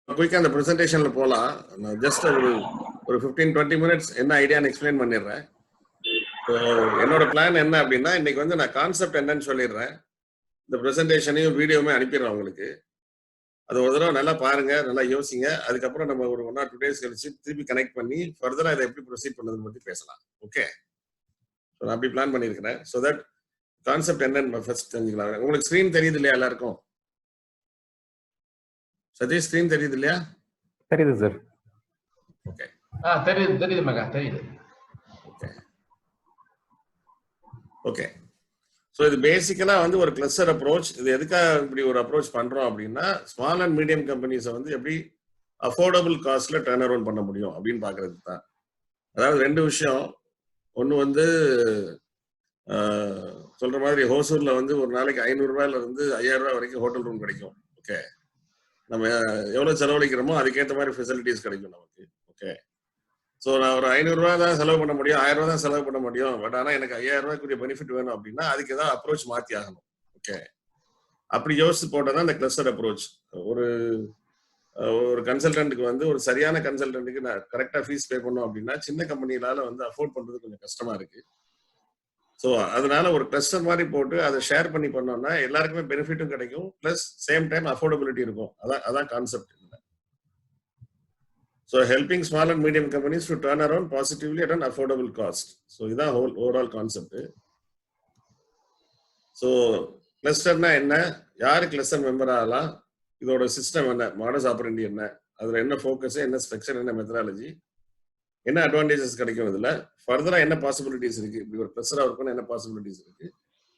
குயிக்கா அந்த பிரசன்டேஷன்ல போலாம். நான் ஜஸ்ட் ஒரு 15-20 மினிட்ஸ் என்ன ஐடியான்னு எக்ஸ்பிளைன் பண்ணிடுறேன். ஸோ என்னோட பிளான் என்ன அப்படின்னா, இன்னைக்கு வந்து நான் கான்செப்ட் என்னன்னு சொல்லிடுறேன். இந்த பிரசன்டேஷனையும் வீடியோவுமே அனுப்பிடுறேன் உங்களுக்கு. அது ஒரு தடவை நல்லா பாருங்க, நல்லா யோசிங்க. அதுக்கப்புறம் நம்ம ஒரு 1 or 2 டேஸ் கழிச்சு திருப்பி கனெக்ட் பண்ணி ஃபர்தரா இதை எப்படி ப்ரொசீட் பண்ணதுன்னு பத்தி பேசலாம். ஓகே, நான் அப்படி பிளான் பண்ணியிருக்கிறேன். ஸோ தட் கான்செப்ட் என்னன்னு ஃபர்ஸ்ட் தெரிஞ்சுக்கலாம். உங்களுக்கு ஸ்க்ரீன் தெரியுது இல்லையா எல்லாருக்கும்? சதீஷ், ஸ்க்ரீன் தெரியுது இல்லையா? தெரியுது சார். ஓகே, தெரியுது மகா, தெரியுது. ஓகே ஓகே ஸோ இது பேசிக்கலா வந்து ஒரு கிளஸ்டர் அப்ரோச். இது எதுக்காக இப்படி ஒரு அப்ரோச் பண்றோம் அப்படின்னா, ஸ்மால் அண்ட் மீடியம் கம்பெனிஸை வந்து எப்படி அஃபோர்டபுள் காஸ்ட்ல டர்ன் அரவுண்ட் பண்ண முடியும் அப்படின்னு பாக்குறது தான். அதாவது 2 விஷயம். ஒன்று வந்து சொல்ற மாதிரி ஹோசூர்ல வந்து ஒரு நாளைக்கு 500 ரூபாயில இருந்து 5000 ரூபாய் வரைக்கும் ஹோட்டல் ரூம் கிடைக்கும். ஓகே, நம்ம எவ்வளவு செலவழிக்கிறோமோ அதுக்கேற்ற மாதிரி ஃபெசிலிட்டிஸ் கிடைக்கும் நமக்கு. ஓகே, ஸோ நான் ஒரு 500 ரூபாய் தான் செலவு பண்ண முடியும், 1000 ரூபாய் தான் செலவு பண்ண முடியும், பட் ஆனால் எனக்கு 5000 ரூபாய்க்குரிய பெனிஃபிட் வேணும் அப்படின்னா அதுக்கு ஏதாவது அப்ரோச் மாற்றி ஆகணும். ஓகே, அப்படி யோசிச்சு போட்டதான் இந்த கிளஸ்டர் அப்ரோச். ஒரு ஒரு கன்சல்டன்ட்டுக்கு வந்து ஒரு சரியான கன்சல்டன்ட்டுக்கு நான் கரெக்டாக ஃபீஸ் பே பண்ணோம் அப்படின்னா சின்ன கம்பெனிலால வந்து அஃபோர்ட் பண்ணுறது கொஞ்சம் கஷ்டமா இருக்கு. ஸோ அதனால ஒரு கிளஸ்டர் மாதிரி போட்டு அதை ஷேர் பண்ணி பண்ணோம்னா எல்லாருக்குமே பெனிஃபிட்டும் கிடைக்கும், பிளஸ் சேம் டைம் அஃபோர்டபிலிட்டி இருக்கும். அதான் concept. So helping small and medium companies to turn around positively at an affordable cost. So இதான் overall concept. So கிளஸ்டர்னா என்ன, யாரு கிளஸ்டர் மெம்பர் ஆகலாம், இதோட சிஸ்டம் என்ன, மாடஸ் ஆப்பரண்டி என்ன, அதுல என்ன ஃபோக்கஸ், என்ன ஸ்ட்ரக்சர், என்ன மெத்தடாலஜி, என்ன அட்வான்டேஜஸ் கிடைக்கும், இதுல ஃபர்தரா என்ன பாசிபிலிட்டிஸ் இருக்கு, இப்படி ஒரு கிளஸ்டரா இருக்கணும் என்ன பாசிபிலிட்டிஸ் இருக்கு,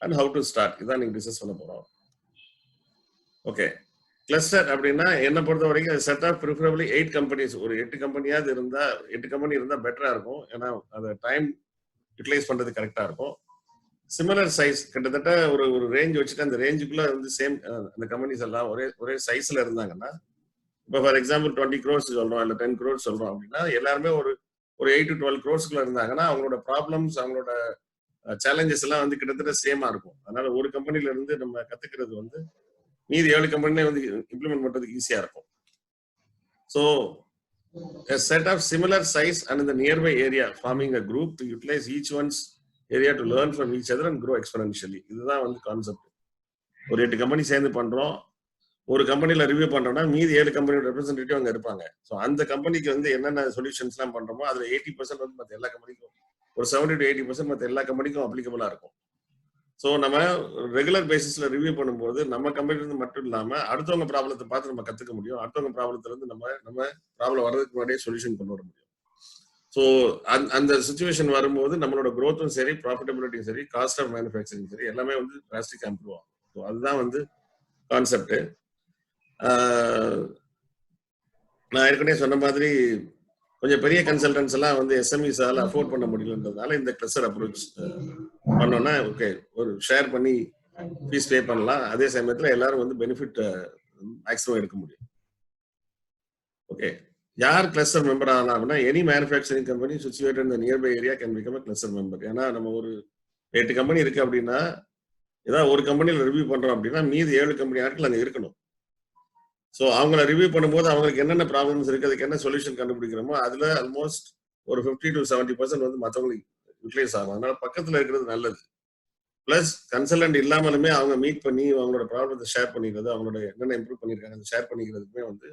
அண்ட் ஹவு டு ஸ்டார்ட், இதான் நீங்க டிஸ்கஸ் பண்ண போறோம். ஓகே, கிளஸ்டர் அப்படின்னா என்ன பொறுத்த வரைக்கும் செட் ஆஃப் ப்ரிஃபரபிளி 8 கம்பெனிஸ். ஒரு 8 கம்பெனியாவது இருந்தா 8 கம்பெனி இருந்தா பெட்டரா இருக்கும். ஏன்னா அதை டைம் யூட்டிலைஸ் பண்றது கரெக்டா இருக்கும். சிமிலர் சைஸ் கிட்டத்தட்ட ஒரு ரேஞ்ச் வச்சுட்டு அந்த ரேஞ்சுக்குள்ள வந்து சேம் அந்த கம்பெனிஸ் எல்லாம் ஒரே சைஸ்ல இருந்தாங்கன்னா, இப்போ ஃபார் எக்ஸாம்பிள் 20 crores சொல்றோம், இல்லை 10 crores சொல்றோம் அப்படின்னா எல்லாருமே ஒரு 8 to 12 crores இருந்தாங்கன்னா அவங்களோட ப்ராப்ளம்ஸ், அவங்களோட சேலஞ்சஸ் எல்லாம் வந்து கிட்டத்தட்ட சேமா இருக்கும். அதனால ஒரு கம்பெனில இருந்து நம்ம கத்துக்கிறது வந்து மீதி 7 கம்பெனிலே வந்து இம்ப்ளிமெண்ட் பண்றதுக்கு ஈஸியா இருக்கும். So a set of similar size and in the nearby area forming a group to utilize each one's area to learn from each other and grow exponentially. இதுதான் வந்து கான்செப்ட். ஒரு 8 கம்பெனி சேர்ந்து பண்றோம், ஒரு கம்பெனில ரிவ்யூ பண்றோம்னா மீதி 7 கம்பெனியோட ரெப்ரஸன்டேட்டிவ் அங்க இருப்பாங்க. ஸோ அந்த கம்பெனிக்கு வந்து என்னென்ன சொல்யூஷன்ஸ் எல்லாம் பண்றோமோ அதுல 80% வந்து மற்ற எல்லா கம்பெனிக்கும், ஒரு 70 to 80% மற்ற எல்லா கம்பெனிக்கும் அப்ளிகபிளா இருக்கும். ஸோ நம்ம ரெகுலர் பேசிஸ்ல ரிவ்யூ பண்ணும்போது நம்ம கம்பெனி இருந்து மட்டும் இல்லாம அடுத்தவங்க ப்ராப்ளத்தை பார்த்து நம்ம கத்துக்க முடியும். அடுத்தவங்க ப்ராப்ளத்துல இருந்து நம்ம ப்ராப்ளம் வர்றதுக்கு முன்னாடியே சொல்யூஷன் கொண்டு வர முடியும். ஸோ அந்த சுச்சுவேஷன் வரும்போது நம்மளோட க்ரோத்தும் சரி, ப்ராஃபிட்டபிலிட்டியும் சரி, காஸ்ட் ஆஃப் மேனுஃபேக்சரிங் சரி, எல்லாமே வந்து டிராஸ்டிக் இம்ப்ரூவ் ஆகும். ஸோ அதுதான் வந்து கான்செப்ட். நான் ஏற்கனவே சொன்ன மாதிரி கொஞ்சம் பெரிய கன்சல்டன்ஸ் எல்லாம் வந்து எஸ்எம்இஸால அஃபோர்ட் பண்ண முடியலன்றதுனால இந்த கிளஸ்டர் அப்ரோச் பண்ணோம்னா ஓகே, ஒரு ஷேர் பண்ணி ஃபீஸ் பே பண்ணலாம், அதே சமயத்தில் எல்லாரும் வந்து பெனிஃபிட் மேக்ஸிமம் எடுக்க முடியும். ஓகே, யார் கிளஸ்டர் மெம்பர் ஆகலாம் அப்படின்னா, any manufacturing company situated in the nearby area can become a cluster member. ஏன்னா நம்ம ஒரு 8 கம்பெனி இருக்கு அப்படின்னா, ஏதாவது ஒரு கம்பெனியில் ரிவ்யூ பண்றோம் அப்படின்னா மீதி 7 கம்பெனி ஆட்கள் அங்கே இருக்கணும். ஸோ அவங்கள ரிவ்யூ பண்ணும்போது அவங்களுக்கு என்னென்ன ப்ராப்ளம்ஸ் இருக்கு, அதுக்கு என்ன சொல்யூஷன் கண்டுபிடிக்கிறோமோ அதுல ஆல்மோஸ்ட் ஒரு 50 to 70% வந்து மற்றவங்களுக்கு யூட்டிலைஸ் ஆகும். அதனால பக்கத்துல இருக்கிறது நல்லது. பிளஸ் கன்சல்டன்ட் இல்லாமலுமே அவங்க மீட் பண்ணி அவங்களோட ப்ராப்ளத்தை ஷேர் பண்ணிக்கிறது, அவங்களோட என்னென்ன இம்ப்ரூவ் பண்ணியிருக்காங்க அதை ஷேர் பண்ணிக்கிறதுக்குமே வந்து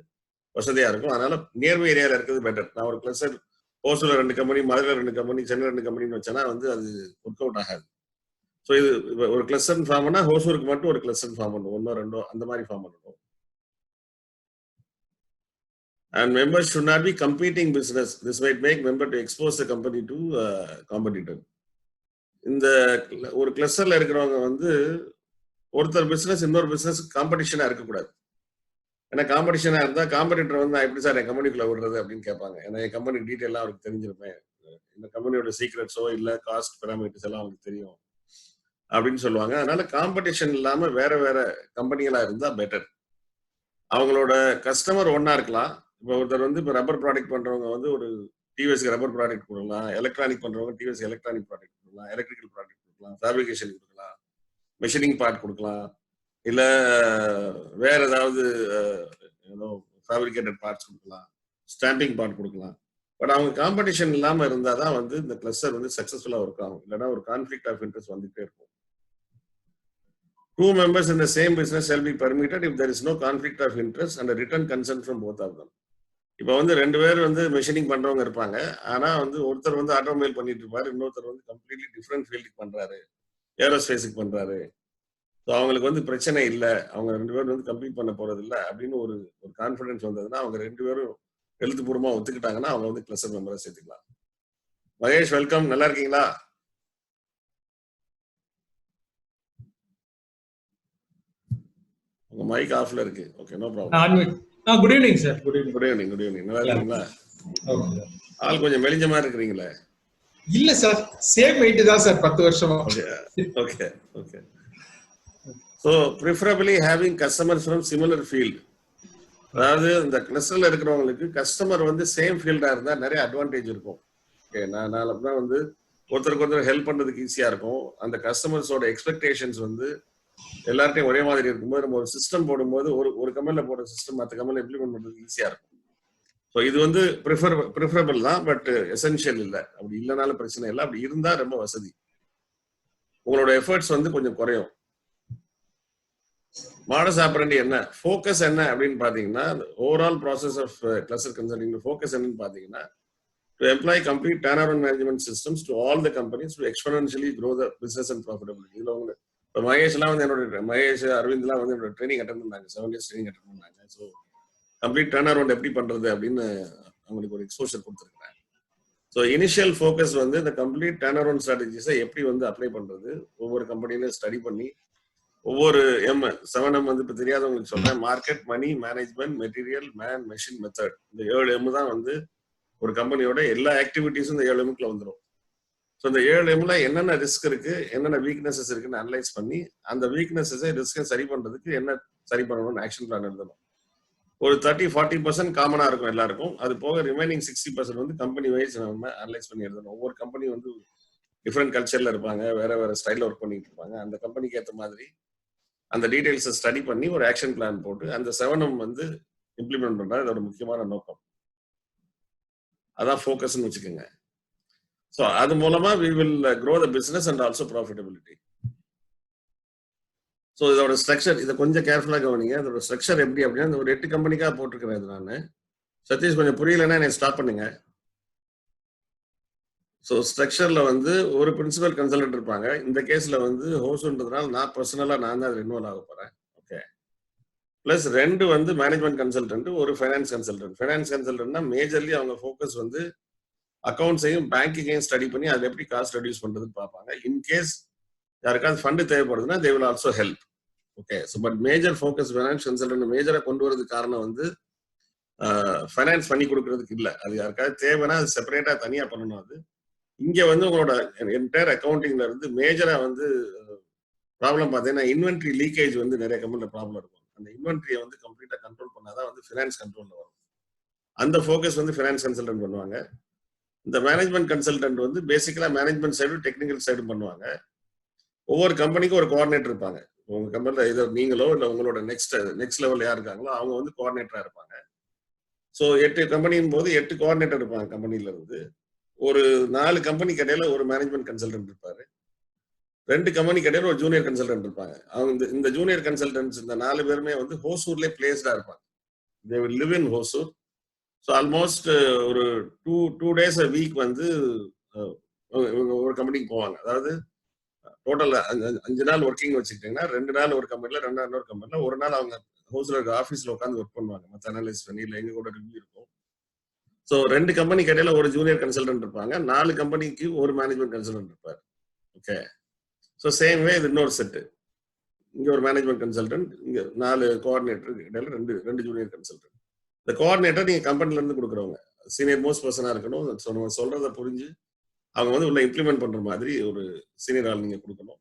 வசதியா இருக்கும். அதனால நியர்பை ஏரியாவில் இருக்கிறது பெட்டர். நான் ஒரு கிளஸ்டர் ஓசூர்ல 2 கம்பெனி, மதுரையில் 2 கம்பெனி, சென்னை 2 கம்பெனின்னு வச்சேன்னா வந்து அது ஒர்க் அவுட் ஆகாது. ஸோ இது ஒரு கிளஸ்டர் ஃபார்ம் பண்ணா ஹோசூருக்கு மட்டும் ஒரு கிளஸ்டர் ஃபார்ம் பண்ணும், 1 or 2 அந்த மாதிரி ஃபார்ம் பண்ணணும். And members should not be competing business. This might make member to expose the company to competitor. இந்த ஒரு கிளஸ்டர்ல இருக்கிறவங்க வந்து ஒருத்தர் பிசினஸ் இன்னொரு பிசினஸ் காம்படிஷனா இருக்கக்கூடாது. ஏன்னா காம்படிஷனா இருந்தா காம்படிட்டர் வந்து நான் எப்படி சார் என் கம்பெனிக்குள்ள விடுறது அப்படின்னு கேட்பாங்க. ஏன்னா என் கம்பெனி டீட்டெயிலாம் அவருக்கு தெரிஞ்சிருப்பேன், இந்த கம்பெனியோட சீக்ரெட்ஸோ இல்ல காஸ்ட் பெராமீட்டர்ஸ் எல்லாம் அவங்களுக்கு தெரியும் அப்படின்னு சொல்லுவாங்க. அதனால காம்படிஷன் இல்லாம வேற வேற கம்பெனிகளா இருந்தா பெட்டர். அவங்களோட கஸ்டமர் ஒன்னா இருக்கலாம். இப்போ ஒருத்தர் வந்து இப்போ ரப்பர் ப்ராடக்ட் பண்றவங்க வந்து ஒரு டிவிஎஸ்க்கு ரப்பர் ப்ராடக்ட் கொடுக்கலாம், எலக்ட்ரானிக் பண்றவங்க டிவிஎஸ் எலக்ட்ரானிக் ப்ராடக்ட் கொடுக்கலாம், எலக்ட்ரிக்கல் ப்ராடக்ட் கொடுக்கலாம், ஃபேப்ரிகேஷன் கொடுக்கலாம், மெஷினிங் பார்ட் கொடுக்கலாம், இல்ல வேற ஏதாவது ஃபேப்ரிகேட்டட் பார்ட்ஸ் கொடுக்கலாம், ஸ்டாம்பிங் பார்ட் கொடுக்கலாம். பட் அவங்க காம்படிஷன் இல்லாம இருந்தால் தான் வந்து இந்த கிளஸ்டர் வந்து சக்ஸஸ்ஃபுல்லாக ஒர்க் ஆகும். இல்லைன்னா ஒரு கான்ஃபிளிக்ட் ஆஃப் இன்ட்ரெஸ்ட் வந்துகிட்டே இருக்கும். 2 members in the same business shall be permitted if there is no conflict of interest and a written consent from both of them. இப்போ வந்து 2 பேர் வந்து மெஷினிங் பண்றவங்க இருப்பாங்க. ஆனா வந்து ஒருத்தர் வந்து ஆட்டோமொபைல் பண்ணிட்டு இருப்பாரு, இன்னொருத்தர் வந்து கம்ப்ளீட்லி டிஃப்ரெண்ட் ஃபீல்டுக்கு பண்றாரு, ஏரோஸ்பேஸுக்கு பண்றாரு. ஸோ அவங்களுக்கு வந்து பிரச்சனை இல்லை, அவங்க 2 பேரும் வந்து கம்ப்ளீட் பண்ண போறது இல்லை அப்படின்னு ஒரு கான்ஃபிடன்ஸ் வந்ததுன்னா அவங்க 2 பேரும் எழுத்துப்பூர்வமா ஒத்துக்கிட்டாங்கன்னா அவங்க வந்து கிளஸ்டர் மெம்பரா சேர்த்துக்கலாம். மகேஷ், வெல்கம். நல்லா இருக்கீங்களா? உங்க மைக் ஆஃப்ல இருக்கு. Okay, no problem. Good evening sir. Good evening. Good evening. Good evening. நல்லா இருக்கீங்களா? ஆள் கொஞ்சம் மெலிஞ்ச மாதிரி இருக்கிறீங்களே. இல்ல சார், சேம் வெயிட் தான் சார் 10 வருஷமா. Okay okay. So preferably having customers from similar field. அதாவது இந்த கிளஸ்டர்ல இருக்கிறவங்களுக்கு கஸ்டமர் வந்து சேம் ஃபீல்டா இருந்தா நிறைய அட்வான்டேஜ் இருக்கும். ஓகே, நான் வந்து ஒருத்தருக்கு ஒருத்தர் ஹெல்ப் பண்றதுக்கு ஈஸியா இருக்கும். அந்த கஸ்டமர்ஸோட எக்ஸ்பெக்டேஷன்ஸ் வந்து எல்லார்ட்டையும் ஒரே மாதிரி இருக்கும்போது நம்ம ஒரு சிஸ்டம் போடும்போது ஒரு கம்பெனில போடுற சிஸ்டம் மற்ற கம்பெனில இம்ப்ளிமெண்ட் பண்றதுக்கு ஈஸியா இருக்கும். ஸோ இது வந்து ப்ரிஃபரபிள் தான், பட் எசென்ஷியல் இல்லை. அப்படி இல்லைனாலும் பிரச்சனை இல்லை, அப்படி இருந்தா ரொம்ப வசதி. உங்களோட எஃபர்ட்ஸ் வந்து கொஞ்சம் குறையும். மாடஸ் ஆப்பரண்டி என்ன, ஃபோக்கஸ் என்ன அப்படின்னு பாத்தீங்கன்னா, overall process of cluster consulting focus என்னன்னு பாத்தீங்கன்னா, to employ complete turnaround management systems to all the companies to exponentially grow the business and profitability. இதுல உங்களுக்கு இப்போ மகேஷ்லாம் வந்து என்னோட மகேஷ் அரவிந்த்லாம் வந்து என்னோட ட்ரைனிங் அட்டன் பண்ணாங்க, 7 years ட்ரைனிங் அட்டன் பண்ணாங்க. ஸோ கம்ப்ளீட் டர்ன் அரவுண்ட் எப்படி பண்றது அப்படின்னு அவங்களுக்கு ஒரு எக்ஸ்போஷர் கொடுத்துருக்கேன். ஸோ இனிஷியல் ஃபோக்கஸ் வந்து இந்த கம்ப்ளீட் டர்ன் அரவுண்ட் ஸ்ட்ராட்டஜிஸை எப்படி வந்து அப்ளை பண்றது, ஒவ்வொரு கம்பெனிலையும் ஸ்டடி பண்ணி ஒவ்வொரு M7M வந்து இப்போ தெரியாதவங்களுக்கு சொல்றேன். Market, money, management, material, man, machine, method. இந்த 7 M தான் வந்து ஒரு கம்பெனியோட எல்லா ஆக்டிவிட்டிஸும் இந்த 7 Mக்குள்ள வந்துடும். ஸோ இந்த 7 Mல என்னென்ன ரிஸ்க் இருக்கு, என்னென்ன வீக்னஸஸ் இருக்குன்னு அனலைஸ் பண்ணி அந்த வீக்னஸஸை ரிஸ்கை சரி பண்றதுக்கு என்ன சரி பண்ணணும்னு ஆக்ஷன் பிளான் எழுதணும். ஒரு 30-40% காமனா இருக்கும் எல்லாருக்கும். அது போக ரிமைனிங் 60% வந்து கம்பெனி வைஸ் நம்ம அனலைஸ் பண்ணி எழுதணும். ஒவ்வொரு கம்பெனி வந்து டிஃப்ரெண்ட் கல்ச்சர்ல இருப்பாங்க, வேற ஸ்டைல்ல ஒர்க் பண்ணிட்டு இருப்பாங்க. அந்த கம்பெனிக்கு ஏற்ற மாதிரி அந்த டீடைல்ஸை ஸ்டடி பண்ணி ஒரு ஆக்ஷன் பிளான் போட்டு அந்த 7M வந்து இம்ப்ளிமெண்ட் பண்றது அதோட முக்கியமான நோக்கம். அதான் ஃபோக்கஸ்ன்னு வச்சுக்கோங்க. ஸோ அது மூலமா we will grow the business and also profitability. So இதோட ஸ்ட்ரக்சர் இதை கொஞ்சம் கேர்ஃபுல்லாக கவனிங்க. அதோட ஸ்ட்ரக்சர் எப்படி அப்படின்னா, ஒரு 8 கம்பெனிக்காக போட்டிருக்கிறேன் இது நான். சதீஷ் கொஞ்சம் புரியலன்னா என்னை ஸ்டாப் பண்ணுங்க. ஸோ ஸ்ட்ரக்சர்ல வந்து ஒரு பிரின்சிபல் கன்சல்டன்ட் இருப்பாங்க. இந்த கேஸ்ல வந்து ஹோஸ்ன்றதுனால நான் பர்சனலா நான் தான் அதில் இன்வால்வ் ஆக போறேன். ஓகே, பிளஸ் 2 வந்து மேனேஜ்மெண்ட் கன்சல்டன்ட், ஒரு ஃபைனான்ஸ் கன்சல்டன்ட். ஃபைனான்ஸ் கன்சல்டன்ட்னா மேஜர்லி அவங்க ஃபோக்கஸ் வந்து அக்கௌண்ட்ஸையும் பேங்கிங்கையும் ஸ்டடி பண்ணி அதில் எப்படி காஸ்ட் ரெடியூஸ் பண்றதுன்னு பார்ப்பாங்க. இன்கேஸ் யாருக்காவது ஃபண்டு தேவைப்படுதுன்னா they will also help. Okay, so but major focus finance consultant மேஜரா கொண்டு வரதுக்கு காரணம் வந்து ஃபைனான்ஸ் பண்ணி கொடுக்கறதுக்கு இல்லை. அது யாருக்காவது தேவைன்னா அது செப்பரேட்டா தனியா பண்ணணும். அது இங்க வந்து உங்களோட என்டையர் அக்கௌண்டிங்ல இருந்து மேஜரா வந்து ப்ராப்ளம் பார்த்தீங்கன்னா இன்வென்ட்ரி லீக்கேஜ் வந்து நிறைய கம்பெனில ப்ராப்ளம் இருக்கும். அந்த இன்வென்ட்ரியை வந்து கம்ப்ளீட்டா கண்ட்ரோல் பண்ணாதான் வந்து ஃபினான்ஸ் கண்ட்ரோல்ல வரும். அந்த ஃபோக்கஸ் வந்து ஃபினான்ஸ் கன்சல்டன்ட் பண்ணுவாங்க. இந்த மேனேஜ்மெண்ட் கன்சல்டன்ட் வந்து பேசிக்கலா மேனேஜ்மெண்ட் சைடு டெக்னிக்கல் சைடு பண்ணுவாங்க. ஒவ்வொரு கம்பெனிக்கும் ஒரு கோஆர்டினேட்டர் இருப்பாங்க. உங்க கம்பெனில ஏதோ நீங்களோ இல்லை உங்களோட நெக்ஸ்ட் லெவல் யார் இருக்காங்களோ அவங்க வந்து கோஆர்டினேட்டரா இருப்பாங்க. ஸோ 8 கம்பெனியும் போது 8 கோஆர்டினேட்டர் இருப்பாங்க கம்பெனில இருந்து. ஒரு 4 கம்பெனிக்கு இடையில ஒரு மேனேஜ்மெண்ட் கன்சல்டன்ட் இருப்பாரு. 2 கம்பெனிக்கு இடையில ஒரு ஜூனியர் கன்சல்டன்ட் இருப்பாங்க. அவங்க இந்த ஜூனியர் கன்சல்டன்ட்ஸ் இந்த 4 பேருமே வந்து ஹோசூர்லேயே பிளேஸ்டா இருப்பாங்க. They will live in Hosur. So almost ஒரு டூ டேஸ் அ வீக் வந்து ஒரு கம்பெனிக்கு போவாங்க. அதாவது டோட்டல் 5 நாள் ஒர்க்கிங் வச்சுக்கிட்டீங்கன்னா 2 நாள் ஒரு கம்பெனில, 2 நாள் இன்னொரு கம்பெனில, ஒரு நாள் அவங்க ஹவுஸ்ல இருக்க ஆஃபீஸ்ல உட்காந்து ஒர்க் பண்ணுவாங்க. மற்ற அனலைஸ் பண்ணி இல்லை எங்க கூட ரிவ்யூ இருக்கும். ஸோ 2 கம்பெனிக்கு இடையில ஒரு ஜூனியர் கன்சல்டன்ட் இருப்பாங்க. 4 கம்பெனிக்கு ஒரு மேனேஜ்மெண்ட் கன்சல்டன்ட் இருப்பார். ஓகே, ஸோ சேம் வே இது இன்னொரு செட்டு. இங்க ஒரு மேனேஜ்மெண்ட் கன்சல்டன்ட், இங்க 4 கோஆர்டினேட்டருக்கு இடையில 2 ஜூனியர் கன்சல்டன்ட். இந்த கோஆர்டினேட்டர் நீங்க கம்பெனில இருந்து கொடுக்குறவங்க சீனியர் மோஸ்ட் பர்சனா இருக்கணும். நம்ம சொல்றதை புரிஞ்சு அவங்க வந்து உள்ள இம்ப்ளிமெண்ட் பண்ற மாதிரி ஒரு சீனியர் ஆள் நீங்க கொடுக்கணும்.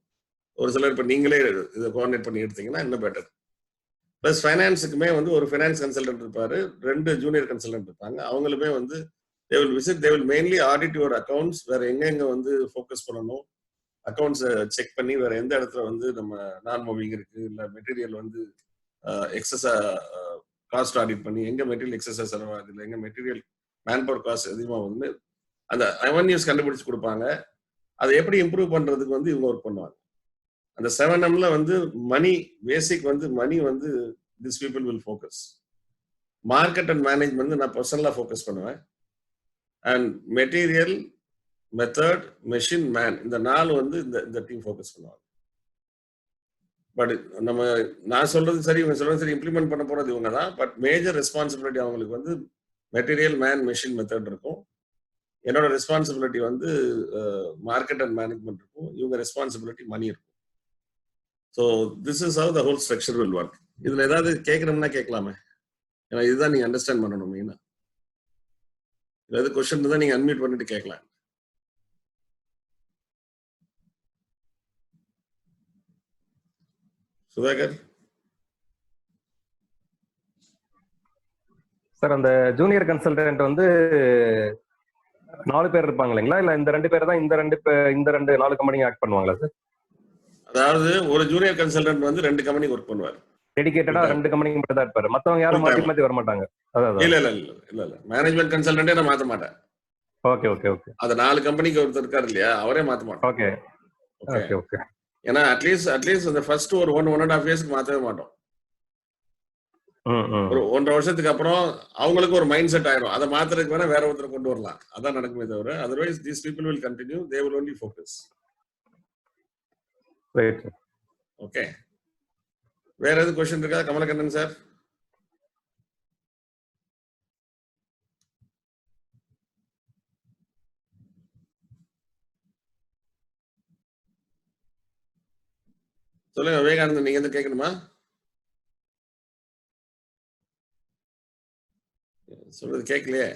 ஒரு சிலர் இப்ப நீங்களே இதை கோஆர்டினேட் பண்ணி எடுத்தீங்கன்னா இன்னும் பெட்டர். பிளஸ் ஃபைனான்ஸுக்குமே வந்து ஒரு ஃபைனான்ஸ் கன்சல்டன்ட் இருப்பாரு, 2 ஜூனியர் கன்சல்டன்ட் இருப்பாங்க. அவங்களுமே வந்து they will visit, they will mainly audit your accounts. வேற எங்க வந்து ஃபோக்கஸ் பண்ணணும், அக்கௌண்ட்ஸ் செக் பண்ணி வேற எந்த இடத்துல வந்து நம்ம நான் மூவிங் இருக்கு, இல்ல மெட்டீரியல் வந்து எக்ஸஸா காஸ்ட் ஆடிட் பண்ணி எங்க மெட்டீரியல் எக்ஸசைஸ் செலவாகுது இல்லை எங்க மெட்டீரியல் மேன் பவர் காஸ்ட் அதிகமாக வந்து அந்த அவென்யூஸ் கண்டுபிடிச்சு கொடுப்பாங்க. அதை எப்படி இம்ப்ரூவ் பண்றதுக்கு வந்து இவங்க ஒர்க் பண்ணுவாங்க. அந்த 7Mல வந்து மணி பேசிக் வந்து மணி வந்து this people will focus. Market and management நான் பர்சனலா ஃபோக்கஸ் பண்ணுவேன். And material, method, machine, man இந்த 4 வந்து இந்த டீம் ஃபோக்கஸ் பண்ணுவாங்க. பட் நான் சொல்றது சரி, இவங்க சொல்றது சரி, இம்ப்ளிமெண்ட் பண்ண போறது இவங்க தான். பட் மேஜர் ரெஸ்பான்சிபிலிட்டி அவங்களுக்கு வந்து மெட்டீரியல், மேன், மெஷின், மெத்தட் இருக்கும். என்னோட ரெஸ்பான்சிபிலிட்டி வந்து மார்க்கெட் அண்ட் மேனேஜ்மெண்ட் இருக்கும். இவங்க ரெஸ்பான்சிபிலிட்டி மணி இருக்கும். So this is how the whole structure will work. இதுல ஏதாவது கேட்கணும்னா கேட்கலாமே, ஏன்னா இதுதான் நீங்க அண்டர்ஸ்டாண்ட் பண்ணணும். மெயினா ஏதாவது கொஸ்டின் தான் நீங்க அன்மியூட் பண்ணிட்டு கேட்கலாம். சுதாகர் சார், அந்த ஜூனியர் கன்சல்டன்ட் வந்து 4 பேர் இருப்பாங்க இல்லைங்களா? இல்ல இந்த 2 பேர் தான் இந்த ரெண்டு 4 கம்பெனி ஆக்ட் பண்ணுவாங்களா சார்? அதாவது ஒரு ஜூனியர் கன்சல்டன்ட் வந்து 2 கம்பெனிக்கு ஒர்க் பண்ணுவார். டெடிகேட்டடா 2 கம்பெனிக்கு மட்டும் தான் இருப்பாரு. மத்தவங்க யாரும் மாத்தி வர மாட்டாங்க. இல்ல மேனேஜ்மெண்ட் கன்சல்டன்டே நான் மாத்த மாட்டேன். Okay okay okay. அது 4 கம்பெனிக்கு ஒருத்தர் இருக்காரு இல்லையா, அவரே மாத்த மாட்டோம். Okay okay okay. ஏன்னா அட்லீஸ்ட் அந்த ஃபர்ஸ்ட் ஒரு 1.5 இயர்ஸ்க்கு மாத்தவே மாட்டோம். ஒரு 1.5 வருஷத்துக்கு அப்புறம் அவங்களுக்கு ஒரு மைண்ட் செட் ஆயிடும். அதை மாத்துறதுக்கு வேணா வேற ஒருத்தர் கொண்டு வரலாம். அதான் நடக்குமே தவிர otherwise these people will continue. They will only focus. Right. Okay. வேற எதுவும் क्वेश्चन இருக்கா கமலக்கண்ணன் சார்? சொல்லுங்க விவேகானந்தன், நீங்க எதுவும் கேட்கணுமா? சொல்றது கேட்கலையே.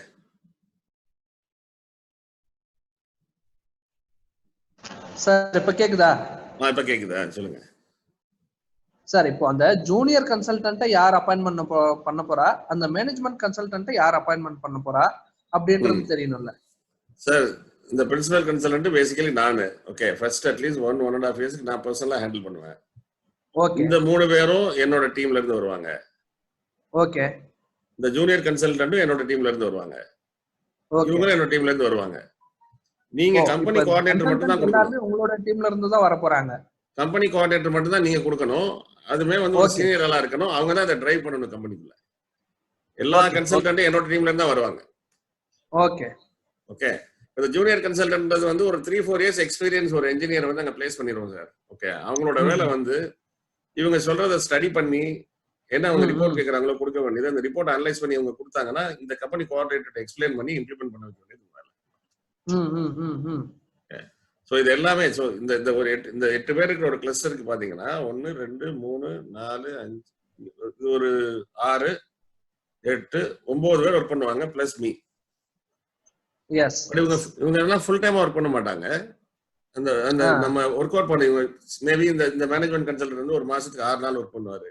சார் இப்ப கேக்குதா? இப்ப கேக்குதா? சொல்லுங்க சார். இப்போ அந்த ஜூனியர் கன்சல்டன்ட்டை யார் அப்பாயின்மெண்ட் பண்ண போறா, அந்த மேனேஜ்மெண்ட் கன்சல்டன்ட்டை யார் அப்பாயின்மெண்ட் பண்ண போறா அப்படின்றது தெரியணும்ல சார். இந்த பிரின்சிபல் கன்சல்டன்ட் பேசிக்கலி நானு. ஓகே, ஃபர்ஸ்ட் அட்லீஸ்ட் 1.5 இயர்ஸ்க்கு நான் பர்சனலா ஹேண்டில் பண்ணுவேன். ஓகே. இந்த 3 பேரும் என்னோட டீம்ல இருந்து வருவாங்க. ஓகே. இந்த ஜூனியர் கன்சல்டன்ட்டும் என்னோட டீம்ல இருந்து வருவாங்க. இவங்களும் என்னோட டீம்ல இருந்து வருவாங்க. நீங்க கம்பெனி கோஆர்டினேட்டர் மட்டும் தான் கொடுக்கணும். உங்களோட டீம்ல இருந்து தான் வர போறாங்க. கம்பெனி கோஆர்டினேட்டர் மட்டும் தான் நீங்க கொடுக்கணும். அதுமே வந்து ஒரு சீனியர் ஆளா இருக்கணும். அவங்க தான் அதை டிரைவ் பண்ணணும் கம்பெனிக்குள்ள. எல்லா கன்சல்டன்ட்டும் என்னோட டீம்ல இருந்து தான் வருவாங்க. Okay okay. இந்த ஜூனியர் கன்சல்டன்ட் வந்து ஒரு 3-4 இயர்ஸ் எக்ஸ்பீரியன்ஸ் ஒரு இன்ஜினியர் வந்து அங்க பிளேஸ் பண்ணிடுவோம் சார். ஓகே. அவங்களோட வேலை வந்து இவங்க சொல்றதை ஸ்டடி பண்ணி என்ன அவங்க ரிப்போர்ட் கேட்கறாங்களோ கொடுக்க வேண்டியது, அந்த ரிப்போர்ட் அனலைஸ் பண்ணி அவங்க கொடுத்தாங்கன்னா இந்த கம்பெனி கோஆர்டினேட்டர் எக்ஸ்பிளைன் பண்ணி இம்ப்ளிமெண்ட் பண்ண வைக்க வேண்டியது வேலை. ஸோ இது எல்லாமே இந்த ஒரு 8 பேருக்கு ஒரு கிளஸ்டருக்கு பாத்தீங்கன்னா 1 2 3 4 5 இது ஒரு 6 8 9 பேர் ஒர்க் பண்ணுவாங்க பிளஸ் மீ. இவங்க எல்லாம் ஃபுல் டைம் ஒர்க் பண்ண மாட்டாங்க. அந்த நம்ம ஒர்க் அவுட் பண்ணி மேபி இந்த மேனேஜ்மெண்ட் கன்சல்டன்ட் வந்து ஒரு மாசத்துக்கு 6 நாள் ஒர்க் பண்ணுவாரு.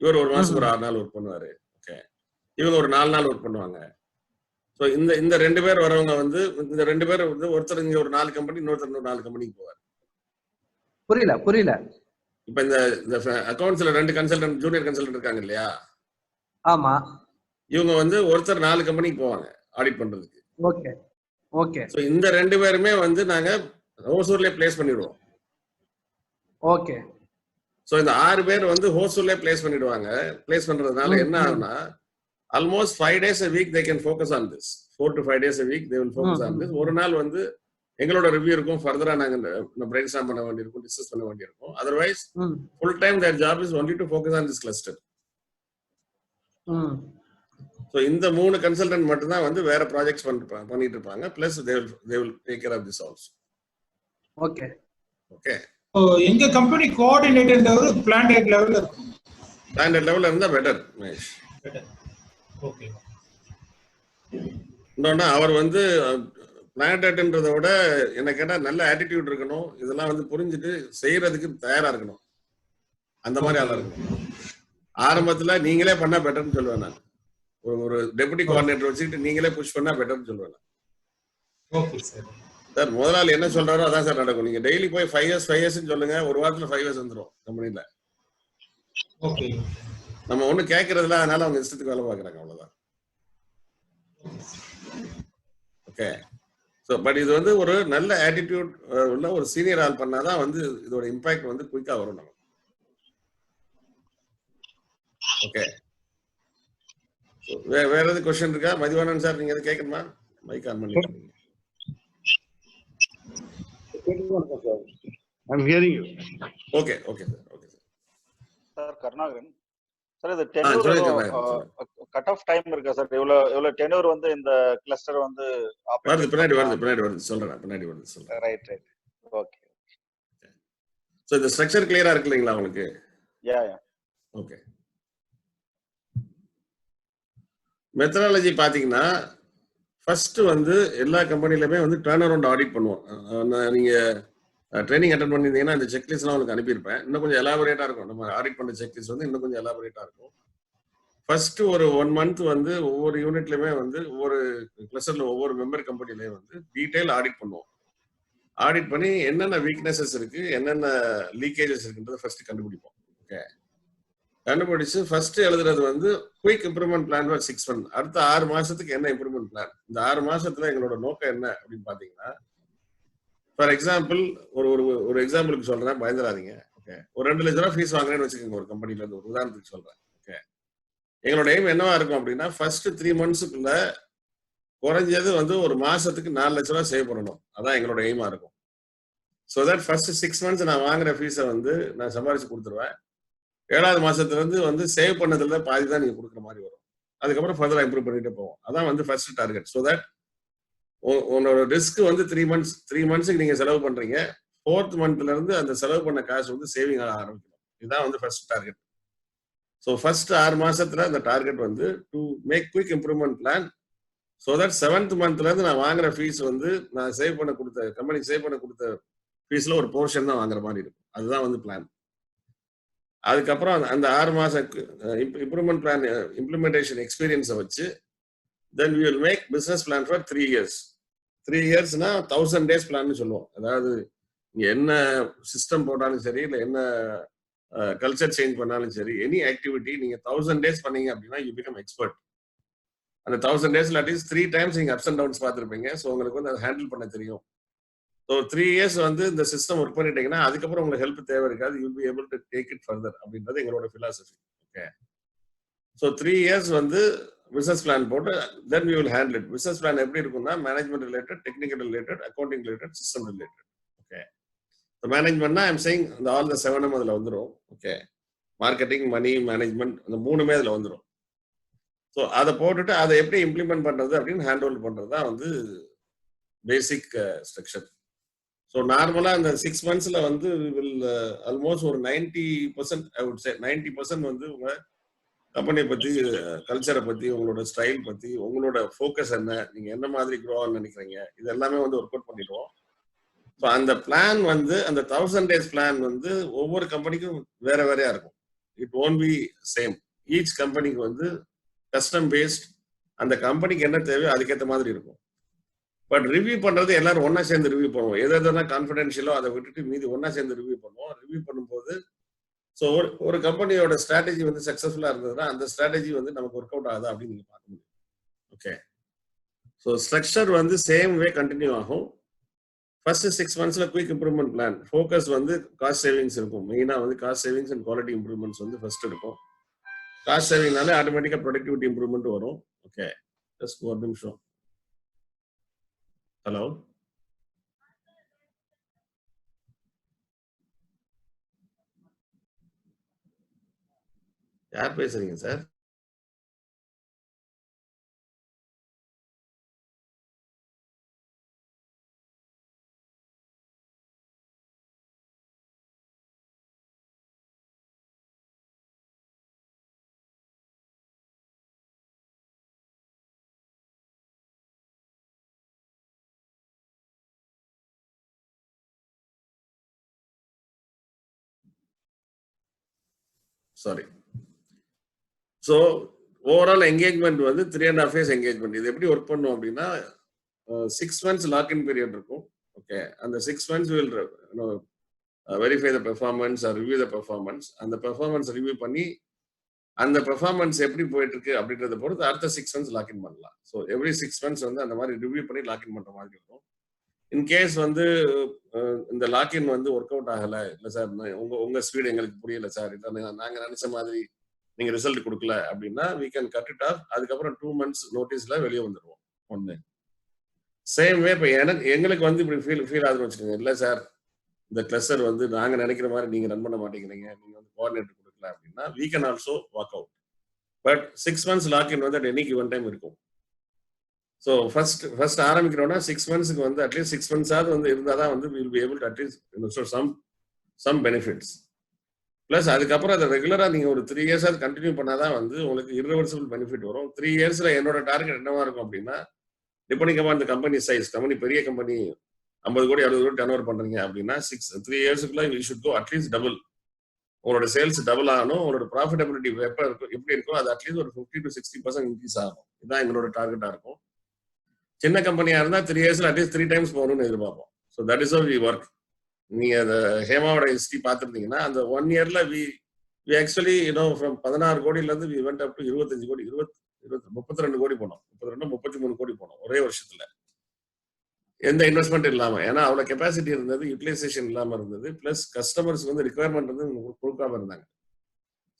இவர் ஒரு மாசத்துக்கு ஒரு 6 நாள் ஒர்க் பண்ணுவாரு. ஓகே. இவங்க ஒரு 4 நாள் ஒர்க் பண்ணுவாங்க. ஸோ இந்த 2 பேர் வரவங்க வந்து இந்த 2 பேர் வந்து ஒருத்தர் இங்க ஒரு 4 கம்பெனி, இன்னொருத்தர் 4 கம்பெனிக்கு போவார். புரியல. இப்ப இந்த அக்கௌண்ட்ஸ்ல 2 கன்சல்டன்ட் ஜூனியர் கன்சல்டன்ட் இருக்காங்க இல்லையா? ஆமா. இவங்க வந்து ஒருத்தர் 4 கம்பெனிக்கு போவாங்க ஆடிட் பண்றதுக்கு. Okay okay. ஸோ இந்த 2 பேருமே வந்து நாங்க ஹோசூர்லயே பிளேஸ் பண்ணிடுவோம். ஓகே. ஸோ இந்த 6 பேர் வந்து ஹோசூர்லயே பிளேஸ் பண்ணிடுவாங்க. பிளேஸ் பண்றதுனால என்ன ஆகும்னா almost 5 days a week they can focus on this. 4 to 5 days a week they will focus on this. ஒரு நாள் வந்து எங்களோட ரிவ்யூ இருக்கும், ஃபர்தரா நாங்க பிரெயின் ஸ்டார்ம் பண்ண வேண்டியிருக்கும், டிஸ்கஸ் பண்ண வேண்டியிருக்கும். Otherwise full time their job is only to focus on this cluster. So இந்த 3 கன்சல்டன்ட் மட்டும் தான் வந்து வேற ப்ராஜெக்ட்ஸ் பண்ணிட்டு இருப்பாங்க. Plus they will take care of this also. Okay okay. எங்க கம்பெனி கோஆர்டினேட்டர் பிளான்ட் லெவல்ல இருக்கும். பிளான்ட் லெவல்ல இருந்தா பெட்டர் மகேஷ். ஓகே. இன்னொன்னு அவர் வந்து பிளான்டேட்ன்றதை விட என்ன கேட்டா நல்ல ஆட்டிடியூட் இருக்கணும். இதெல்லாம் வந்து புரிஞ்சுட்டு செய்யறதுக்கு தயாரா இருக்கணும். அந்த மாதிரி ஆளா இருக்கணும். ஆரம்பத்துல நீங்களே பண்ணா பெட்டர்னு சொல்லுவேன் நான். ஒரு டெபுட்டி கோஆர்டினேட்டர் வச்சுக்கிட்டு நீங்களே புஷ் பண்ணா பெட்டர்னு சொல்லுவேன். Okay sir. சார் முதலாளி என்ன சொல்றாரோ அதான் சார் நடக்கும். நீங்க டெய்லி போய் 5 years சொல்லுங்க, ஒரு வாரத்துல 5 years வந்துடும் கம்பெனில. ஓகே. நம்ம ஒண்ணு கேட்கறதுல, அதனால அவங்க இஷ்டத்துக்கு வேலை பார்க்குறாங்க, அவ்வளவுதான். ஓகே. ஸோ பட் இது வந்து ஒரு நல்ல ஆட்டிடியூட் உள்ள ஒரு சீனியர் ஆள் பண்ணாதான் வந்து இதோட இம்பாக்ட் வந்து குயிக்கா வரும் நமக்கு. ஓகே. வேற எதாவது கொஸ்டின் இருக்கா? மதிவானன் சார், நீங்க எது கேட்கணுமா? மைக் ஆன் பண்ணிருக்கீங்க. I'm hearing you. Okay okay sir. Okay sir. Sir Karunakaran sir, இது டென்யூர் கட் ஆஃப் டைம் இருக்கா சார்? எவ்வளவு டென்யூர் வந்து இந்த கிளஸ்டர் வந்து வருது, பின்னாடி வருது சொல்றேன், பின்னாடி வருது சொல்றேன். Right okay. சோ இந்த ஸ்ட்ரக்சர் கிளியரா இருக்கு இல்லைங்களா உங்களுக்கு? Yeah okay. மெத்தடாலஜி பாத்தீங்கன்னா ஃபர்ஸ்ட் வந்து எல்லா கம்பெனிலுமே வந்து டர்ன் அரவுண்ட் ஆடிட் பண்ணுவோம். நீங்க ட்ரைனிங் அட்டன் பண்ணிருந்தீங்கன்னா இந்த செக்லிஸ்ட்லாம் உங்களுக்கு அனுப்பியிருப்பேன். இன்னும் கொஞ்சம் எலாபரேட்டா இருக்கும். நம்ம ஆடிட் பண்ண செக்லிஸ்ட் வந்து இன்னும் கொஞ்சம் எலாபரேட்டா இருக்கும். ஃபர்ஸ்ட் ஒரு 1 month வந்து ஒவ்வொரு யூனிட்லயுமே வந்து ஒவ்வொரு கிளஸ்டர்ல ஒவ்வொரு மெம்பர் கம்பெனிலையும் வந்து டீடைல் ஆடிட் பண்ணுவோம். ஆடிட் பண்ணி என்னென்ன வீக்னஸஸ் இருக்கு, என்னென்ன லீக்கேஜஸ் இருக்குன்றத ஃபர்ஸ்ட் கண்டுபிடிப்போம். ஓகே. கண்டுபிடிச்சு ஃபர்ஸ்ட் எழுதுறது வந்து quick improvement plan for 6 months. அடுத்த 6 மாசத்துக்கு என்ன இம்ப்ரூவ்மெண்ட் பிளான்? இந்த 6 மாசத்துல எங்களோட நோக்கம் என்ன அப்படின்னு பாத்தீங்கன்னா, ஃபார் எக்ஸாம்பிள் ஒரு எக்ஸாம்பிளுக்கு சொல்றேன், பயந்துடாதீங்க. ஓகே. ஒரு 2 லட்ச ரூபாய் ஃபீஸ் வாங்குறேன்னு வச்சுக்கோங்க ஒரு கம்பெனில இருந்து, ஒரு உதாரணத்துக்கு சொல்றேன். ஓகே. எங்களோட எய்ம் என்னவா இருக்கும் அப்படின்னா, ஃபர்ஸ்ட் 3 monthsக்குள்ள குறைஞ்சது வந்து ஒரு மாசத்துக்கு 4 லட்ச ரூபாய் சேவ் பண்ணணும். அதான் எங்களோட எய்மா இருக்கும். ஸோ தட் ஃபர்ஸ்ட் 6 months நான் வாங்குற ஃபீஸை வந்து நான் சம்பாரிச்சு கொடுத்துருவேன். 7வது மாசத்துல இருந்து வந்து சேவ் பண்ணதுல பாதி தான் நீங்க கொடுக்குற மாதிரி வரும். அதுக்கப்புறம் ஃபர்தரா இம்ப்ரூவ் பண்ணிட்டே போவோம். அதான் வந்து ஃபர்ஸ்ட் டார்கெட். ஸோ தட் உன்னோட ரிஸ்க் வந்து 3 monthsக்கு நீங்க செலவு பண்றீங்க. 4th monthல இருந்து அந்த செலவு பண்ண காசு வந்து சேவிங் ஆக ஆரம்பிக்கும். இதுதான் வந்து ஃபர்ஸ்ட் டார்கெட். ஸோ ஃபர்ஸ்ட் 6 மாசத்துல அந்த டார்கெட் வந்து to make quick improvement plan. So that 7th monthல இருந்து நான் வாங்குற ஃபீஸ் வந்து நான் சேவ் பண்ண கொடுத்த கம்பெனிக்கு சேவ் பண்ண கொடுத்த ஃபீஸ்ல ஒரு போர்ஷன் தான் வாங்குற மாதிரி இருக்கும். அதுதான் வந்து பிளான். அதுக்கப்புறம் அந்த 6 மாசம் இம்ப்ரூவ்மெண்ட் பிளான் இம்ப்ளிமெண்டேஷன் எக்ஸ்பீரியன்ஸை வச்சு then we will make business plan for 3 years. 3 yearsனா 1000 days பிளான் சொல்லுவோம். அதாவது நீங்க என்ன சிஸ்டம் போட்டாலும் சரி, இல்லை என்ன கல்ச்சர் சேஞ்ச் பண்ணாலும் சரி, எனி ஆக்டிவிட்டி நீங்க 1000 days பண்ணீங்க அப்படின்னா யூ பிகம் எக்ஸ்பர்ட். அந்த 1000 daysல அட்லீஸ்ட் 3 times நீங்க அப்ஸ் அண்ட் டவுன்ஸ் பார்த்துருப்பீங்க. ஸோ உங்களுக்கு வந்து அதை ஹேண்டில் பண்ண தெரியும். ஸோ 3 years வந்து இந்த சிஸ்டம் ஒர்க் பண்ணிட்டீங்கன்னா அதுக்கப்புறம் உங்களுக்கு ஹெல்ப் தேவை இருக்காது. You be able to take it further அப்படின்றது எங்களோட பிலாசபி. ஓகே. ஸோ 3 years வந்து பிசினஸ் பிளான் போட்டு then we will handle it. Business plan எப்படி இருக்கும்னா management related, technical related, accounting related, system related. Okay. மேனேஜ்மெண்ட்னா ஐம் சேயிங் இந்த ஆல் த 7M அதில் வந்துடும். ஓகே. மார்க்கெட்டிங், மணி, மேனேஜ்மெண்ட், அந்த 3மே அதில் வந்துடும். ஸோ அதை போட்டுட்டு அதை எப்படி இம்ப்ளிமெண்ட் பண்றது அப்படின்னு ஹேண்ட் ஓவர் பண்றது தான் வந்து பேசிக் ஸ்ட்ரக்சர். ஸோ நார்மலா இந்த 6 monthsல வந்து வில் ஆல்மோஸ்ட் ஒரு 90% ஐ வுட் சே 90% வந்து உங்க கம்பெனியை பத்தி, கல்ச்சரை பத்தி, உங்களோட ஸ்டைல் பத்தி, உங்களோட ஃபோக்கஸ் என்ன, நீங்க என்ன மாதிரி க்ரோ ஆகணும்னு நினைக்கிறீங்க, இது எல்லாமே வந்து ஒர்க் அவுட் பண்ணிடுவோம். ஸோ அந்த பிளான் வந்து அந்த 1000 days பிளான் வந்து ஒவ்வொரு கம்பெனிக்கும் வேற வேறையா இருக்கும். It won't be same. Each கம்பெனிக்கு வந்து கஸ்டம் பேஸ்ட், அந்த கம்பெனிக்கு என்ன தேவையோ அதுக்கேற்ற மாதிரி இருக்கும். பட் ரிவ்யூ பண்றது எல்லாரும் ஒன்னா சேர்ந்து ரிவ்யூ பண்ணுவோம். எதனா கான்ஃபிடென்ஷியலோ அதை விட்டுட்டு மீதி ஒன்னா சேர்ந்து ரிவ்யூ பண்ணுவோம். ரிவ்யூ பண்ணும்போது ஸோ ஒரு கம்பெனியோட ஸ்ட்ராட்டஜி வந்து சக்சஸ்ஃபுல்லா இருந்ததுன்னா அந்த ஸ்ட்ராட்டஜி வந்து நமக்கு ஒர்க் அவுட் ஆகுதா அப்படின்னு நீங்க பார்க்க முடியும். ஓகே. ஸோ ஸ்ட்ரக்சர் வந்து சேம் வே கண்டினியூ ஆகும். ஃபர்ஸ்ட் 6 monthsல குயிக் இம்ப்ரூவ்மெண்ட் பிளான் ஃபோக்கஸ் வந்து காஸ்ட் சேவிங்ஸ் இருக்கும். மெயினா வந்து cost savings and quality improvements வந்து ஃபர்ஸ்ட் இருக்கும். காஸ்ட் சேவிங்னாலே ஆட்டோமேட்டிக்கா ப்ரொடக்டிவிட்டி இம்ப்ரூவ்மெண்ட் வரும். ஓகே. ஜஸ்ட் ஒரு நிமிஷம். ஹலோ, யார் பேசுறீங்க sir? Sorry. So overall engagement வந்து 3.5 years என்கேஜ்மெண்ட். இது எப்படி ஒர்க் பண்ணும் அப்படின்னா 6 months லாக்இன் பீரியட் இருக்கும். ஓகே. அந்த 6 months will verify the performance or review the performance. அந்த பெர்ஃபார்மன்ஸ் ரிவ்யூ பண்ணி அந்த பெர்ஃபார்மன்ஸ் எப்படி போயிட்டு இருக்கு அப்படின்றத பொறுத்து அடுத்த 6 மந்த்ஸ் லாக்இன் பண்ணலாம். ஸோ எவ்ரி 6 மந்த்ஸ் வந்து அந்த மாதிரி ரிவ்யூ பண்ணி லாக்இன் பண்ற மாதிரி இருக்கும். இன்கேஸ் வந்து இந்த லாக்இன் வந்து ஒர்க் அவுட் ஆகல, இல்லை சார் உங்க ஸ்பீடு எங்களுக்கு புரியல சார், நாங்க நினைச்ச மாதிரி நீங்க ரிசல்ட் கொடுக்கல அப்படின்னா we can cut it off. அதுக்கப்புறம் 2 மந்த்ஸ் நோட்டீஸ்ல வெளியே வந்துடுவோம். ஒண்ணு சேம் வே இப்போ எங்களுக்கு வந்து இப்படி ஃபீல் ஆகுதுன்னு வச்சுக்கோங்க, இல்லை சார் இந்த கிளஸ்டர் வந்து நாங்க நினைக்கிற மாதிரி நீங்க ரன் பண்ண மாட்டேங்கிறீங்க, நீங்க வந்து கோஆர்டினேட்டர் கொடுக்கல அப்படின்னா we can also walk out. But 6 months login வந்து at any given time இருக்கும். ஸோ ஃபர்ஸ்ட் ஆரம்பிக்கிறோம்னா 6 மந்த்ஸ்க்கு வந்து அட்லீஸ்ட் 6 மந்த்ஸாவது வந்து இருந்தால் தான் வந்து will be able to at least some benefits. Plus அதுக்கப்புறம் அதை ரெகுலராக நீங்கள் ஒரு 3 இயர்ஸாவது கண்டினியூ பண்ணாதான் வந்து உங்களுக்கு irreversible பெனிஃபிட் வரும். 3 இயர்ஸில் என்னோட டார்கெட் என்னவா இருக்கும் அப்படின்னா, டிபெண்டிங் அப்பான் இந்த கம்பெனி சைஸ், கம்பெனி பெரிய company 50 crore 60 crore turnover பண்றீங்க அப்படின்னா 3 இயர்ஸுக்குள்ள we should go at least double. உங்களோட சேல்ஸ் டபுள் ஆகணும், உங்களோட ப்ராஃபிட்டபிலிட்டி எப்படி இருக்கோ அது அட்லீஸ்ட் ஒரு 50 to 60% இன்க்ரீஸ் ஆகும். இதுதான் எங்களோட டார்கெட்டா இருக்கும். சின்ன கம்பெனியா இருந்தா 3 இயர்ஸ்ல அட்லீஸ்ட் 3 டைம்ஸ் போகணும்னு எதிர்பார்ப்போம். So that is how we work. நீங்க அந்த ஹேமாவோட ஹிஸ்டரி பார்த்துருந்தீங்கன்னா அந்த 1 இயர்ல வி ஆக்சுவலி ஃப்ரம் 16 கோடியில இருந்து வி வெண்ட் அப் டு 25 கோடி 32 கோடி போனோம். 33 கோடி போனோம் ஒரே வருஷத்துல, எந்த இன்வெஸ்ட்மெண்ட் இல்லாம. ஏன்னா அவ்வளவு கெப்பாசிட்டி இருந்தது, யூட்டிலைசேஷன் இல்லாம இருந்தது, பிளஸ் கஸ்டமர்ஸ் வந்து ரிக்வயர்மெண்ட் வந்து கொடுக்காம இருந்தாங்க.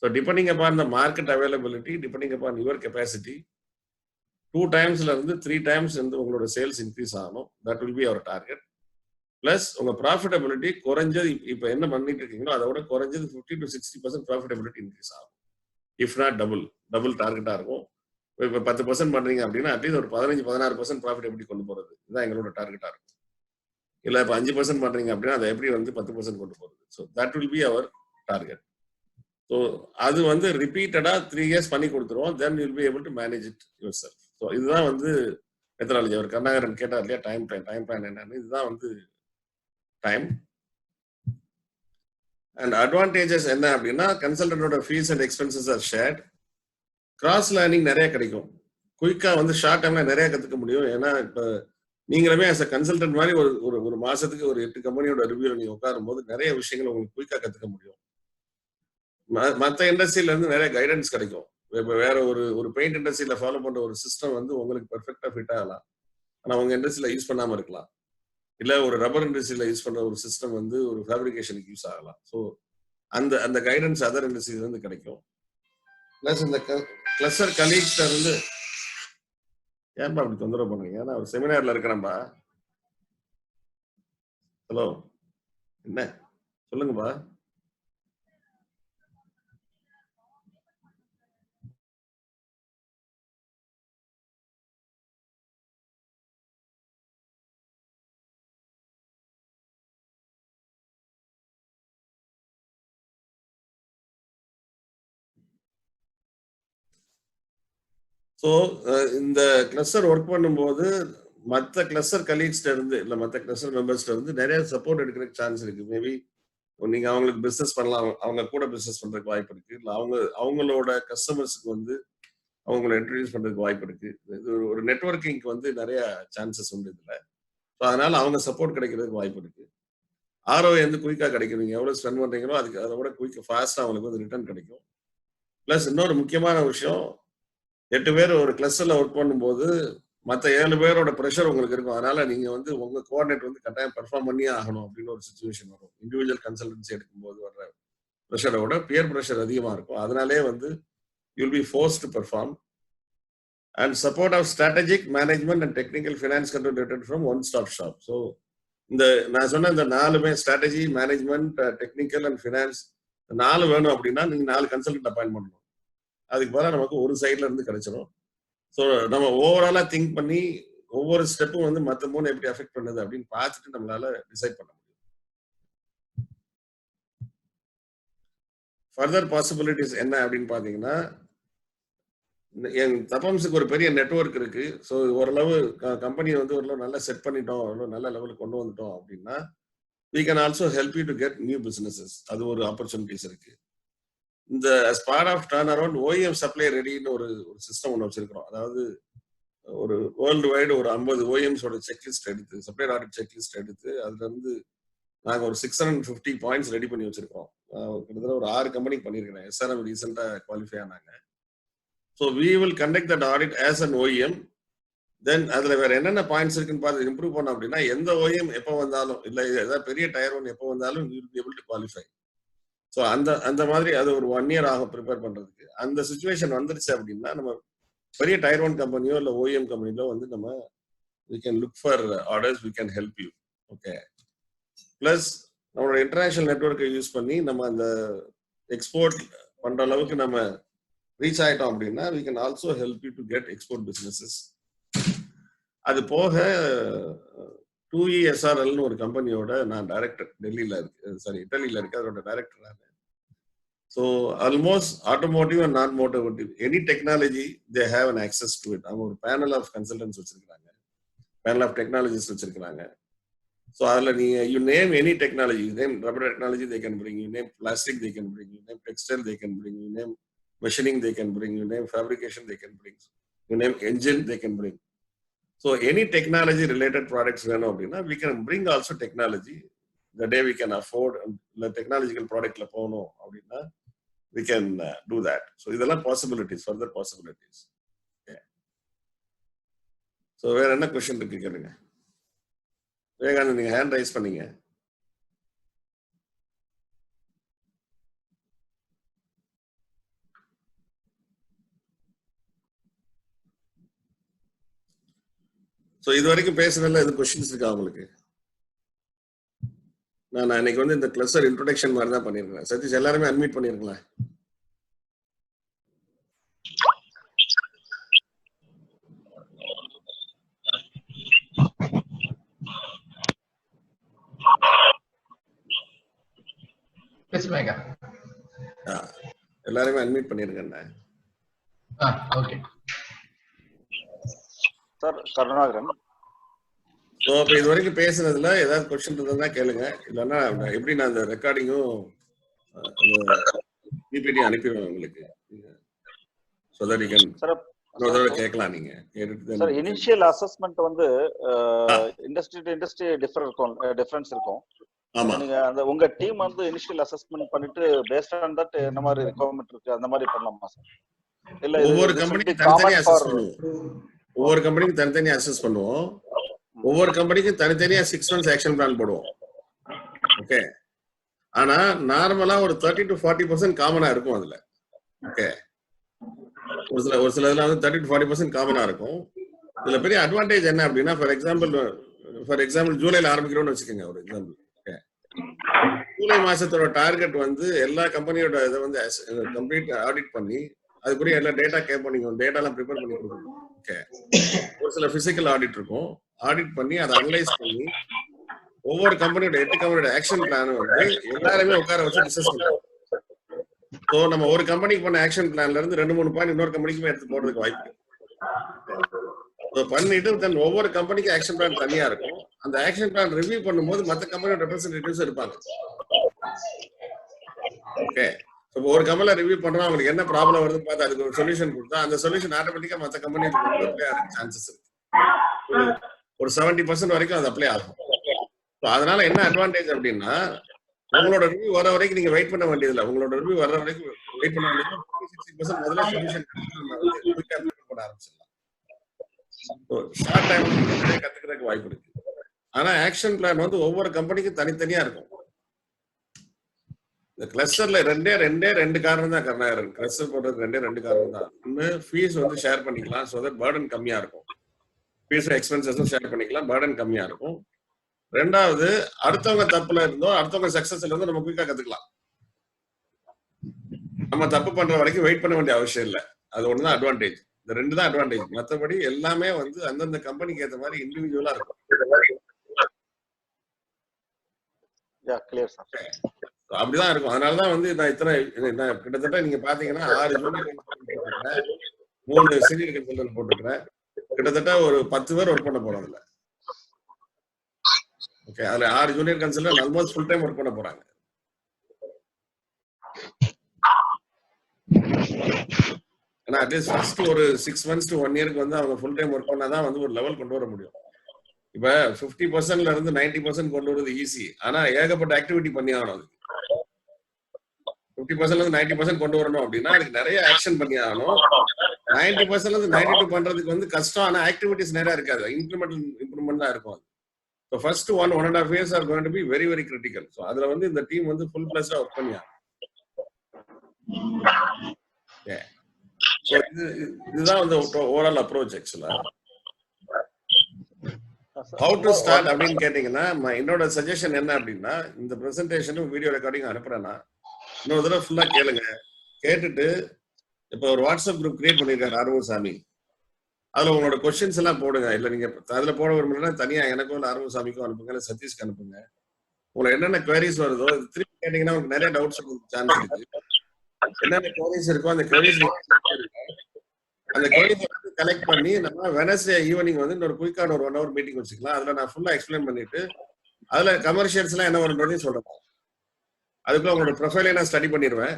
So depending upon the market availability, depending upon your capacity, 2 டைம்ஸ்ல இருந்து 3 டைம்ஸ் வந்து உங்களோட சேல்ஸ் இன்க்ரீஸ் ஆகணும். That will be our target. Plus உங்க ப்ராஃபிட்டபிலிட்டி குறைஞ்சது இப்போ என்ன பண்ணிட்டு இருக்கீங்களோ அதை விட குறைஞ்சது 50 to 60% ப்ராஃபிட்டபிலிட்டி இன்க்ரீஸ் ஆகும். இஃப் நாட் டபுள் டார்கெட்டா இருக்கும். இப்போ 10% பண்றீங்க அப்படின்னா அட்லீஸ்ட் ஒரு 15-16% ப்ராஃபிட்டபிலிட்டி கொண்டு போறது, இதுதான் எங்களோட டார்கெட்டா இருக்கும். இல்லை இப்போ 5% பண்றீங்க அப்படின்னா அதை எப்படி வந்து 10% கொண்டு போறது. So that will be our target. So அது வந்து ரிப்பீட்டடா 3 இயர்ஸ் பண்ணி கொடுத்துருவோம். Then will be able to manage it yourself. So இதுதான் வந்து மெத்தடாலஜி. அவர் கருணாகரன் கேட்டார் இல்லையா டைம் பிளான் என்னன்னு, இதுதான் வந்து டைம். அண்ட் அட்வான்டேஜஸ் என்ன அப்படின்னா, கன்சல்டன்டோட fees and expenses are shared. Cross learning நிறைய கிடைக்கும். குயிக்கா வந்து ஷார்ட் டைம்ல நிறைய கத்துக்க முடியும். ஏன்னா இப்போ நீங்களுமே as a கன்சல்டன்ட் மாதிரி ஒரு மாசத்துக்கு ஒரு 8 கம்பெனியோட ரிவ்யூல நீங்க உட்காரும் போது நிறைய விஷயங்கள் உங்களுக்கு குயிக்கா கத்துக்க முடியும். மற்ற இண்டஸ்ட்ரியில இருந்து நிறைய கைடன்ஸ் கிடைக்கும். இப்போ வேற ஒரு பெயிண்ட் இண்டஸ்ட்ரியில ஃபாலோ பண்ற ஒரு சிஸ்டம் வந்து உங்களுக்கு பெர்ஃபெக்டா ஃபிட் ஆகலாம், ஆனா உங்க இண்டஸ்ட்ரியில யூஸ் பண்ணாம இருக்கலாம். இல்ல ஒரு ரப்பர் இண்டஸ்ட்ரியில யூஸ் பண்ற ஒரு சிஸ்டம் வந்து ஒரு ஃபேப்ரிகேஷனுக்கு யூஸ் ஆகலாம். ஸோ அந்த கைடன்ஸ் அதர் இண்டஸ்ட்ரியில இருந்து கிடைக்கும். பிளஸ் இந்த கிளஸ்டர் கலீக்ஸ்ல இருந்து ஏன்பா அப்படி தொந்தரவு பண்றீங்க? நான் ஒரு செமினார்ல இருக்கிறேன்பா. ஹலோ, என்ன சொல்லுங்கப்பா. ஸோ இந்த கிளஸ்டர் ஒர்க் பண்ணும்போது மற்ற கிளஸ்டர் கலீக்ஸ்ல இருந்து இல்லை மற்ற கிளஸ்டர் மெம்பர்ஸ்ல இருந்து நிறைய சப்போர்ட் எடுக்கிறதுக்கு சான்ஸ் இருக்கு. மேபி நீங்க அவங்களுக்கு பிசினஸ் பண்ணலாம், அவங்க கூட பிசினஸ் பண்றதுக்கு வாய்ப்பு இருக்கு. இல்லை அவங்களோட கஸ்டமர்ஸுக்கு வந்து அவங்களை இன்ட்ரடியூஸ் பண்றதுக்கு வாய்ப்பு இருக்கு. இது ஒரு நெட்வொர்க்கிங்க்கு வந்து நிறைய சான்சஸ் உண்டு இதுல. ஸோ அதனால அவங்க சப்போர்ட் கிடைக்கிறதுக்கு வாய்ப்பு இருக்கு. ஆர்ஓஐ வந்து குயிக்கா கிடைக்கும். நீங்க எவ்வளவு ஸ்பெண்ட் பண்றீங்களோ அதுக்கு அதை விட குயிக்கா ஃபாஸ்டா அவங்களுக்கு வந்து ரிட்டர்ன் கிடைக்கும். பிளஸ் இன்னொரு முக்கியமான விஷயம், 8 பேர் ஒரு கிளஸ்டர்ல ஒர்க் பண்ணும்போது மற்ற 7 பேரோட ப்ரெஷர் உங்களுக்கு இருக்கும். அதனால நீங்க வந்து உங்க கோஆர்டினேட் வந்து கட்டாயம் பெர்ஃபார்ம் பண்ணியே ஆகணும் அப்படின்னு ஒரு சுச்சுவேஷன் வரும். இண்டிவிஜுவல் கன்சல்டன்சி எடுக்கும்போது வர்ற ப்ரெஷரை விட பியர் ப்ரெஷர் அதிகமா இருக்கும். அதனாலே வந்து you'll be force to perform. And support of strategic management and technical finance control related from one stop shop. So இந்த நான் சொன்ன இந்த 4மே strategy, management, technical and finance 4 வேணும் அப்படின்னா நீங்க 4 கன்சல்டன்ட் அப்பாயின்ட் பண்ணணும். அதுக்கு பதிலாக நமக்கு ஒரு சைட்ல இருந்து கிடைச்சிடும். ஸோ நம்ம ஓவராலா திங்க் பண்ணி ஒவ்வொரு ஸ்டெப்பும் வந்து மற்ற 3 எப்படி அஃபெக்ட் பண்ணுது அப்படின்னு பார்த்துட்டு நம்மளால டிசைட் பண்ண முடியும். ஃபர்தர் பாசிபிலிட்டிஸ் என்ன அப்படின்னு பாத்தீங்கன்னா, என் தப்பம்ஸுக்கு ஒரு பெரிய நெட்வொர்க் இருக்கு. ஸோ ஓரளவு கம்பெனியை வந்து ஓரளவு நல்லா செட் பண்ணிட்டோம், ஓரளவு நல்ல லெவலுக்கு கொண்டு வந்துட்டோம் அப்படின்னா we can also help you to get new businesses. அது ஒரு ஆப்பர்ச்சுனிட்டிஸ் இருக்கு. இந்த as part of turnaround OEM supply ready-ன்னு ஒரு சிஸ்டம் ஒன்று வச்சிருக்கிறோம். அதாவது ஒரு வேர்ல்டு வைடு ஒரு 50 OEMஸோட செக்லிஸ்ட் எடுத்து, சப்ளையர் ஆடிட் செக்லிஸ்ட் எடுத்து அதுல இருந்து நாங்கள் ஒரு 650 பாயிண்ட்ஸ் ரெடி பண்ணி வச்சிருக்கோம். கிட்டத்தட்ட ஒரு 6 கம்பெனிக்கு பண்ணியிருக்கிறேன். SRM ரீசெண்டா குவாலிஃபை ஆனாங்க. So we will conduct that audit as an OEM. Then அதுல வேற என்னென்ன பாயிண்ட்ஸ் இருக்குன்னு பார்த்து இம்ப்ரூவ் பண்ணோம் அப்படின்னா, எந்த OEM எப்போ வந்தாலும் இல்ல ஏதாவது பெரிய டயர் 1 எப்போ வந்தாலும் we will be able to qualify. So அந்த மாதிரி அது ஒரு 1 year ஆகும் ப்ரிப்பேர் பண்றதுக்கு. அந்த சுச்சுவேஷன் வந்துருச்சு அப்படின்னா நம்ம பெரிய டயர் 1 கம்பெனியோ இல்ல OEM கம்பெனிலோ வந்து நம்ம we can look for orders, we can help you. Okay. Plus நம்மளோட இன்டர்நேஷனல் நெட்வொர்க்கை யூஸ் பண்ணி நம்ம அந்த எக்ஸ்போர்ட் பண்ற அளவுக்கு நம்ம ரீச் ஆயிட்டோம் அப்படின்னா we can also help you to get export businesses. அது போக 2E SRLன்னு ஒரு கம்பெனியோட நான் டைரக்டர் டெல்லியில இருக்கு, இட்டலியில இருக்கு, அதோட டைரக்டர் நான். So almost automotive and non automotive any technology they have an access to it. அவங்க ஒரு பேனல் ஆஃப் கன்சல்டன்ஸ் வச்சிருக்காங்க, பேனல் ஆஃப் டெக்னாலஜிஸ் வச்சிருக்காங்க. ஸோ அதில் நீங்கள் you name any technology, you name rubber technology they can bring, you name plastic they can bring, you name textile they can bring, you name machining they can bring, you name fabrication they can bring, you name engine they can bring. So any technology related products வேணும் அப்படின்னா we can bring also technology the day we can afford the technological product ல போகணும் அப்படின்னா we can do that. So இதெல்லாம் possibilities, further possibilities. Okay. So வேற என்ன question இருக்கு கேளுங்க. விவேகானந்த் நீங்க ஹேண்ட் ரைஸ் பண்ணீங்க. ஸோ இது வரைக்கும் பேசுறதுல எது கொஸ்டின்ஸ் இருக்கா உங்களுக்கு? நான் இன்னைக்கு வந்து இந்த கிளஸ்டர் இன்ட்ரோடக்ஷன் மாதிரி தான் பண்ணியிருக்கேன். சதீஷ் எல்லாருமே அன்மியூட் பண்ணிருக்கலாம். எல்லாருமே அன்மியூட் பண்ணிருக்கேன். Okay sir Karunakaran. ஸோ இப்போ இது வரைக்கும் பேசுனதுல ஏதாவது கொஸ்டின் இருந்தா கேளுங்க, இல்லைன்னா எப்படி நான் அந்த ரெக்கார்டிங்கும் பிபிடி அனுப்பிடுவேன் உங்களுக்கு. ஸோ தட் யூ கேன் கேட்கலாம் நீங்க. சார் இனிஷியல் அசஸ்மெண்ட் வந்து இண்டஸ்ட்ரி டு இண்டஸ்ட்ரி டிஃபரன்ஸ் இருக்கும். ஆமா, நீங்க அந்த உங்க டீம் வந்து இனிஷியல் அசஸ்மெண்ட் பண்ணிட்டு பேஸ்ட் ஆன் தட் என்ன மாதிரி ரெக்வயர்மெண்ட் இருக்கு அந்த மாதிரி பண்ணலாமா சார்? இல்ல ஒவ்வொரு கம்பெனிக்கு தனித்தனியா அசஸ் பண்ணுவோம். ஒவ்வொரு கம்பெனிக்கு தனித்தனியா அசஸ் பண்ணுவோம். ஒவ்வொரு கம்பெனிக்கும் தனித்தனியா 6 months ஆக்ஷன் பிளான் போடுவோம். ஓகே. ஆனா நார்மலா ஒரு 30 to 40% காமனா இருக்கும் அதுல. ஓகே. ஒரு சில இதுல வந்து 30 to 40% காமனா இருக்கும். இதுல பெரிய அட்வான்டேஜ் என்ன அப்படின்னா, ஃபார் எக்ஸாம்பிள் ஜூலைல ஆரம்பிக்கிறோம்னு வச்சுக்கோங்க ஒரு எக்ஸாம்பிள். ஓகே. ஜூலை மாசத்தோட டார்கெட் வந்து எல்லா கம்பெனியோட இதை வந்து கம்ப்ளீட் ஆடிட் பண்ணி அதுக்குரிய எல்லா டேட்டா கேட்போம். நீங்க டேட்டாலாம் ப்ரிப்பேர் பண்ணி கொடுக்கணும். ஓகே. ஒரு சில பிசிக்கல் ஆடிட் இருக்கும். ஆடிட் பண்ணி அதை அனலைஸ் பண்ணி ஒவ்வொரு கம்பெனியோட 8 கம்பெனியோட ஆக்ஷன் பிளான் வந்து எல்லாருமே உட்கார வச்சு டிஸ்கஸ் பண்ணுவோம். ஸோ நம்ம ஒரு கம்பெனிக்கு பண்ண ஆக்ஷன் பிளான்ல இருந்து 2-3 பாயிண்ட் இன்னொரு கம்பெனிக்குமே எடுத்து போடுறதுக்கு வாய்ப்பு பண்ணிட்டு தென் ஒவ்வொரு கம்பெனிக்கு ஆக்ஷன் பிளான் தனியா இருக்கும். அந்த ஆக்ஷன் பிளான் ரிவ்யூ பண்ணும்போது மற்ற கம்பெனியோட ரெப்ரசன்டேட்டிவ்ஸ் இருப்பாங்க. ஓகே. ஒரு கம்பெனில ரிவ்யூ பண்றோம், அவங்களுக்கு என்ன ப்ராப்ளம் வருதுன்னு பார்த்து அதுக்கு ஒரு சொல்யூஷன் கொடுத்தா அந்த சொல்யூஷன் ஆட்டோமேட்டிக்கா மற்ற கம்பெனிக்கு அப்ளை ஆக சான்சஸ் இருக்கு. ஒரு 70% வரைக்கும் அது அப்ளை ஆகும். அதனால என்ன அட்வான்டேஜ் அப்படின்னா, உங்களோட ரிவ்யூ வர வரைக்கும் நீங்க வெயிட் பண்ண வேண்டியதில்லை. உங்களோட ரிவ்யூ வர வரைக்கும் வெயிட் பண்ண வேண்டியது 60% முதல்ல சொல்யூஷன் போட ஆரம்பிச்சிடலாம். ஷார்ட் டைம் கத்துக்கிறதுக்கு வாய்ப்பு இருக்கு. ஆனா ஆக்ஷன் பிளான் வந்து ஒவ்வொரு கம்பெனிக்கும் தனித்தனியா இருக்கும். இந்த கிளஸ்டர்ல ரெண்டு காரணம் தான் கருணாகரன். கிளஸ்டர் போடுறது ரெண்டு காரணம் தான். ஒன்னு ஃபீஸ் வந்து ஷேர் பண்ணிக்கலாம், சோ தட் பர்டன் கம்மியா இருக்கும். ஃபீஸ் எக்ஸ்பென்சஸும் ஷேர் பண்ணிக்கலாம், பர்டன் கம்மியா இருக்கும். ரெண்டாவது, அடுத்தவங்க தப்புல இருந்தோ அடுத்தவங்க சக்சஸ்ல இருந்தோ நம்ம குயிக்கா கத்துக்கலாம். நம்ம தப்பு பண்ற வரைக்கும் வெயிட் பண்ண வேண்டிய அவசியம் இல்லை. அது ஒண்ணுதான் அட்வான்டேஜ். இந்த ரெண்டு தான் அட்வான்டேஜ். மற்றபடி எல்லாமே வந்து அந்தந்த கம்பெனிக்கு ஏற்ற மாதிரி இண்டிவிஜுவலா இருக்கும். அப்படிதான் இருக்கும். அதனாலதான் வந்து நான் கிட்டத்தட்ட நீங்க பாத்தீங்கன்னா 6 ஜூனியர் கன்சல்டன்ட் 3 சீனியர் கன்சல்டன்ட் போட்டுக்கிறேன். கிட்டத்தட்ட ஒரு 10 பேர் ஒர்க் பண்ண போறோம் அதுல. ஓகே. அதுல 6 junior consultant almost full time work பண்ண போறாங்க. ஏன்னா அட்லீஸ்ட் ஃபர்ஸ்ட் ஒரு 6 months to 1 year வந்து அவங்க ஃபுல் டைம் ஒர்க் பண்ணாதான் வந்து ஒரு லெவல் கொண்டு வர முடியும். இப்ப 50%ல இருந்து 90% கொண்டு வரது ஈஸி. ஆனா ஏகப்பட்ட ஆக்டிவிட்டி பண்ணி ஆகணும். அது 50% 90% கொண்டு வரணும் அப்படின்னா அதுக்கு நிறைய ஆக்ஷன் பண்ணி ஆகணும். 90% 92 பண்றதுக்கு வந்து கஷ்டம். ஆனா ஆக்டிவிட்டிஸ் நிறைய இருக்காது. இன்க்ரிமெண்டல் இம்ப்ரூவ்மெண்ட் தான் இருக்கும். So first 1.5 years are going to be very very critical. So அதுல வந்து இந்த டீம் வந்து full fledged ஒர்க் பண்ணியா. So இதுதான் வந்து ஓவரால் அப்ரோச் ஆக்சுவலா. How to start அப்படின்னு கேட்டீங்கன்னா என்னோட சஜஷன் என்ன அப்படின்னா இந்த பிரசன்டேஷனும் வீடியோ ரெக்கார்டிங் அனுப்புறேன்னா இன்னொரு தடவை ஃபுல்லா கேளுங்க. கேட்டுட்டு இப்போ ஒரு வாட்ஸ்அப் குரூப் கிரியேட் பண்ணிருக்காரு ஆர்வசாமி. அதுல உங்களோட கொஸ்டின்ஸ் எல்லாம் போடுங்க. இல்ல நீங்க அதுல போட விரும்பலன்னா தனியா எனக்கும் இல்ல ஆர்வசாமிக்கும் அனுப்புங்க, இல்ல சதீஷ்க்கு அனுப்புங்க. உங்களுக்கு என்னென்ன குவரிஸ் வருதோ திருப்பி கேட்டீங்கன்னா உங்களுக்கு நிறைய டவுட்ஸ் சான்ஸ் இருக்கு. என்னென்ன குவரிஸ் இருக்கோ அந்த குவரிஸ் அந்த குவரிஸ் கலெக்ட் பண்ணி நம்ம வெனஸ்டே ஈவினிங் வந்து இன்னொரு குயிக்கான ஒரு 1 hour மீட்டிங் வச்சுக்கலாம். அதுல நான் ஃபுல்லா எக்ஸ்பிளைன் பண்ணிட்டு அதுல கமர்ஷியல்ஸ் எல்லாம் என்ன வரும்ன்றதையும் சொல்றேன். அதுக்குள்ள உங்களோட ப்ரொஃபைலை நான் ஸ்டடி பண்ணிடுவேன்.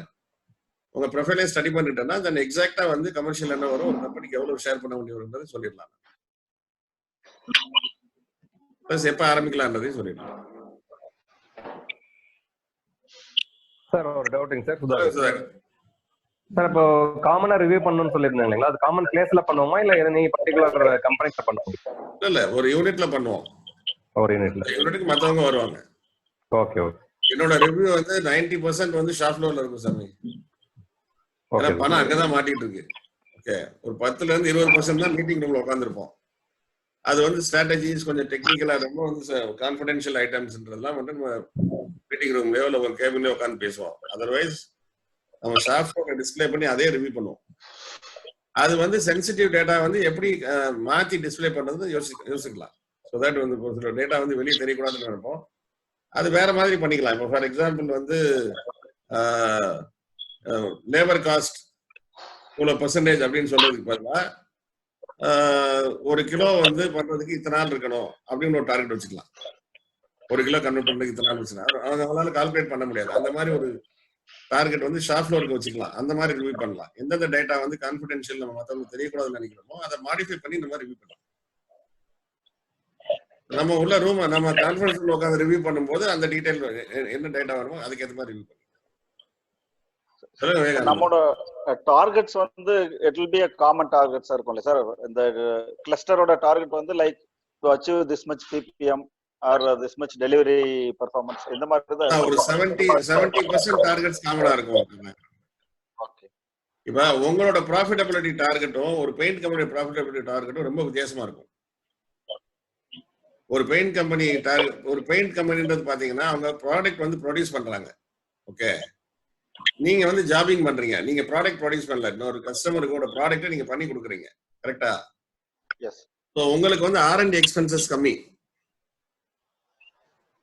உங்க ப்ரொஃபைலை ஸ்டடி பண்ணிட்டேன்னா தென் எக்ஸாக்டா வந்து கமர்ஷியல் என்ன வரும், ஒரு கம்பெனிக்கு எவ்வளவு ஷேர் பண்ண வேண்டியது சொல்லிடலாம். பிளஸ் எப்ப ஆரம்பிக்கலாம்ன்றதையும் சொல்லிடலாம். சார் ஒரு டவுட்டுங்க சார். சார் இப்போ காமனா ரிவ்யூ பண்ணணும்னு சொல்லியிருந்தாங்க இல்லைங்களா, அது காமன் பிளேஸ்ல பண்ணுவோமா இல்ல நீ பர்டிகுலர் கம்பெனில பண்ணுவோம்? இல்ல ஒரு யூனிட்ல பண்ணுவோம். ஒரு யூனிட்டுக்கு மத்தவங்க வருவாங்க. Okay okay. என்னோட ரிவ்யூ வந்து 90% வந்து ஷாப் ஃப்ளோர்ல இருக்கும் சாமி. ஏன்னா பணம் அங்கதான் மாட்டிட்டு இருக்கு. ஓகே, ஒரு 10% இருந்து 20% தான் மீட்டிங் ரூம்ல உட்காந்துருப்போம். அது வந்து ஸ்ட்ராட்டஜிஸ் கொஞ்சம் டெக்னிக்கலா ரொம்ப வந்து கான்ஃபிடென்ஷியல் ஐட்டம்ஸ்ன்றதெல்லாம் வந்து நம்ம மீட்டிங் ரூம்லயோ இல்ல ஒரு கேபின்லயோ உட்காந்து பேசுவோம். அதர்வைஸ் நம்ம ஷாப் ஃப்ளோரை டிஸ்பிளே பண்ணி அதே ரிவ்யூ பண்ணுவோம். அது வந்து சென்சிட்டிவ் டேட்டா வந்து எப்படி மாத்தி டிஸ்பிளே பண்றது யோசிக்கலாம். ஸோ தட் வந்து ஒரு சில டேட்டா வந்து வெளியே தெரியக்கூடாதுன்னு நினைப்போம். அது வேற மாதிரி பண்ணிக்கலாம். இப்போ ஃபார் எக்ஸாம்பிள் வந்து லேபர் காஸ்ட் இவ்வளவு பெர்சன்டேஜ் அப்படின்னு சொல்றதுக்கு பதிலாக 1 கிலோ வந்து பண்றதுக்கு இத்தனை நாள் இருக்கணும் அப்படின்னு ஒரு டார்கெட் வச்சுக்கலாம். 1 கிலோ கன்வெர்ட் பண்றதுக்கு இத்தனை நாள் வச்சுன்னா அவங்களால கால்குலேட் பண்ண முடியாது. அந்த மாதிரி ஒரு டார்கெட் வந்து ஷாப் ஃப்ளோருக்கு வச்சுக்கலாம். அந்த மாதிரி ரிவ்யூ பண்ணலாம். எந்தெந்த டேட்டா வந்து கான்ஃபிடென்ஷியல் நம்ம மற்றவங்க தெரியக்கூடாதுன்னு நினைக்கிறோமோ அதை மாடிஃபை பண்ணி இந்த மாதிரி ரிவ்யூ பண்ணலாம். நம்ம உள்ள ரூம் நம்ம கான்ஃபரன்ஸ் ரூம்ல உட்காந்து ரிவ்யூ பண்ணும்போது அந்த டீடைல் என்ன டேட்டா வருமோ அதுக்கேற்ற மாதிரி ரிவ்யூ பண்ணுவோம். நம்மளோட டார்கெட்ஸ் வந்து it will be a common targets இருக்கும்ல சார். இந்த கிளஸ்டரோட டார்கெட் வந்து like to achieve this much PPM or this much delivery performance இந்த மாதிரி தான் ஒரு 70% டார்கெட்ஸ் காமனா இருக்கும். ஓகே, இப்போ உங்களோட ப்ராஃபிட்டபிலிட்டி டார்கெட்டும் ஒரு பெயிண்ட் கம்பெனி ப்ராஃபிட்டபிலிட்டி டார்கெட்டும் ரொம்ப வித்தியாசமா இருக்கும். ஒரு பெயிண்ட் கம்பெனின்றது பாத்தீங்கன்னா அவங்க ப்ராடக்ட் வந்து ப்ரொடியூஸ் பண்றாங்க. ஓகே, நீங்க வந்து ஜாபிங் பண்றீங்க. நீங்க ப்ராடக்ட் ப்ரொடியூஸ் பண்ணல, இன்னொரு கஸ்டமருக்கு ப்ராடக்ட்டை நீங்க பண்ணி கொடுக்குறீங்க. கரெக்டா? எஸ். ஸோ உங்களுக்கு வந்து R&D எக்ஸ்பென்சஸ் கம்மி.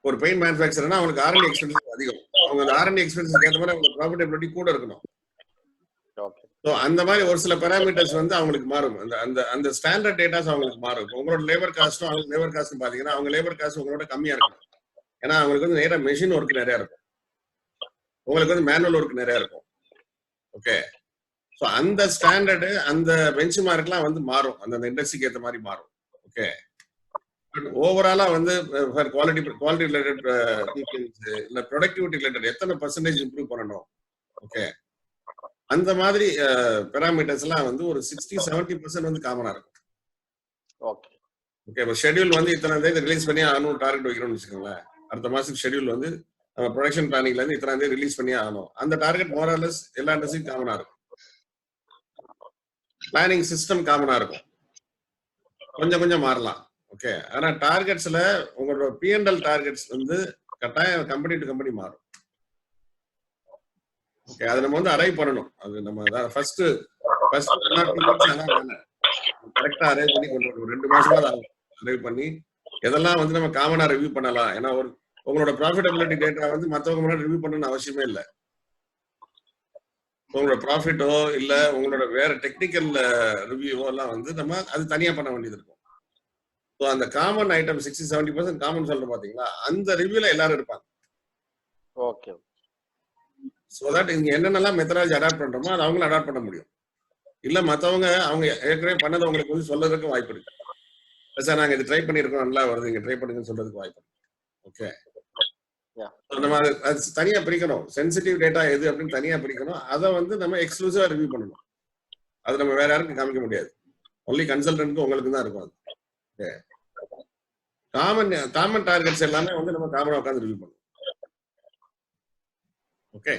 ஒரு பெயிண்ட் மேனுஃபேக்சர்னா அவங்களுக்கு R&D எக்ஸ்பென்சஸ் அதிகம். அவங்க அந்த R&D எக்ஸ்பென்சஸ் ஏற்ற மாதிரி அவங்க ப்ராஃபிட்டபிலிட்டி கூட இருக்கணும். ஓகே, ஸோ அந்த மாதிரி ஒரு சில பேராமீட்டர்ஸ் வந்து அவங்களுக்கு மாறும். அந்த ஸ்டாண்டர்ட் டேட்டாஸ் அவங்களுக்கு மாறும். உங்களோட லேபர் காஸ்ட்டும் அவங்க லேபர் காஸ்ட் பாத்தீங்கன்னா அவங்க லேபர் காஸ்ட் உங்களோட கம்மியா இருக்கும். ஏன்னா அவங்களுக்கு வந்து நேரா மெஷின் ஒர்க் நிறைய இருக்கும், உங்களுக்கு வந்து மேனுவல் ஒர்க் நிறைய இருக்கும். ஓகே, ஸோ அந்த ஸ்டாண்டர்டு அந்த பெஞ்ச் மார்க்லாம் வந்து மாறும். அந்த இண்டஸ்ட்ரிக்கு ஏற்ற மாதிரி மாறும். ஓகே, ஓவராலா வந்து குவாலிட்டி ரிலேட்டட் இல்ல ப்ரொடக்டிவிட்டி ரிலேட்டட் எத்தனை பர்சன்டேஜ் இம்ப்ரூவ் பண்ணணும். ஓகே, அந்த மாதிரி பேராமீட்டர்ஸ் எல்லாம் வந்து ஒரு 60-70% வந்து காமனா இருக்கும். ஓகே, ஓகே, இப்போ ஷெட்யூல் வந்து இத்தனை தேதி ரிலீஸ் பண்ணி ஆகணும் டார்கெட் வைக்கணும்னு வச்சுக்கோங்களேன். அடுத்த மாசத்துக்கு ஷெட்யூல் வந்து நம்ம ப்ரொடக்ஷன் பிளானிங்ல இருந்து இத்தனை தேதி ரிலீஸ் பண்ணி ஆகணும். அந்த டார்கெட் மோரலஸ் எல்லா இண்டஸ்ட்ரியும் காமனா இருக்கும். பிளானிங் சிஸ்டம் காமனா இருக்கும், கொஞ்சம் கொஞ்சம் மாறலாம். ஓகே, ஆனா டார்கெட்ஸ்ல உங்களோட P&L டார்கெட்ஸ் வந்து கட்டாயம் கம்பெனி டு கம்பெனி மாறும். ஓகே, அதை நம்ம வந்து அரைவ் பண்ணணும். அது நம்ம ஃபர்ஸ்ட் கரெக்டா அரைவ் பண்ணி கொண்டு வரணும். 2 மாசமா அரைவ் பண்ணி எதெல்லாம் வந்து நம்ம காமனா ரிவ்யூ பண்ணலாம். ஏன்னா ஒரு உங்களோட ப்ராஃபிட்டபிலிட்டி டேட்டா வந்து மற்றவங்க முன்னாடி ரிவ்யூ பண்ணணும்னு அவசியமே இல்லை. உங்களோட ப்ராஃபிட்டோ இல்ல உங்களோட வேற டெக்னிக்கல் ரிவ்யூவோ எல்லாம் வந்து நம்ம அது தனியா பண்ண வேண்டியது இருக்கும். ஸோ அந்த காமன் ஐட்டம் 60-70% காமன் சொல்ற பாத்தீங்களா, அந்த ரிவ்யூல எல்லாரும் இருப்பாங்க. ஓகே, ஸோ தட் இங்க என்னென்னலாம் மெத்தடாலஜி அடாப்ட் பண்றோமோ அது அவங்களும் அடாப்ட் பண்ண முடியும். இல்ல மத்தவங்க அவங்க ஏற்கனவே பண்ணதை உங்களுக்கு வந்து சொல்றதுக்கு வாய்ப்பு இருக்கு. சார் நாங்க இது ட்ரை பண்ணிருக்கோம், நல்லா வருது, இங்க ட்ரை பண்ணுங்கன்னு சொல்றதுக்கு வாய்ப்பு இருக்கு. ஓகே, நம்ம அது தனியா பிரிக்கணும். சென்சிட்டிவ் டேட்டா எது அப்படின்னு தனியா பிரிக்கணும். அதை வந்து நம்ம எக்ஸ்க்ளூசிவா ரிவ்யூ பண்ணணும். அது நம்ம வேற யாருக்கும் காமிக்க முடியாது. ஒன்லி கன்சல்டன்ட்க்கு உங்களுக்கு தான் இருக்கும். அது காமன் டார்கெட்ஸ் எல்லாமே வந்து நம்ம காமனா உட்காந்து ரிவ்யூ பண்ணணும். ஓகே.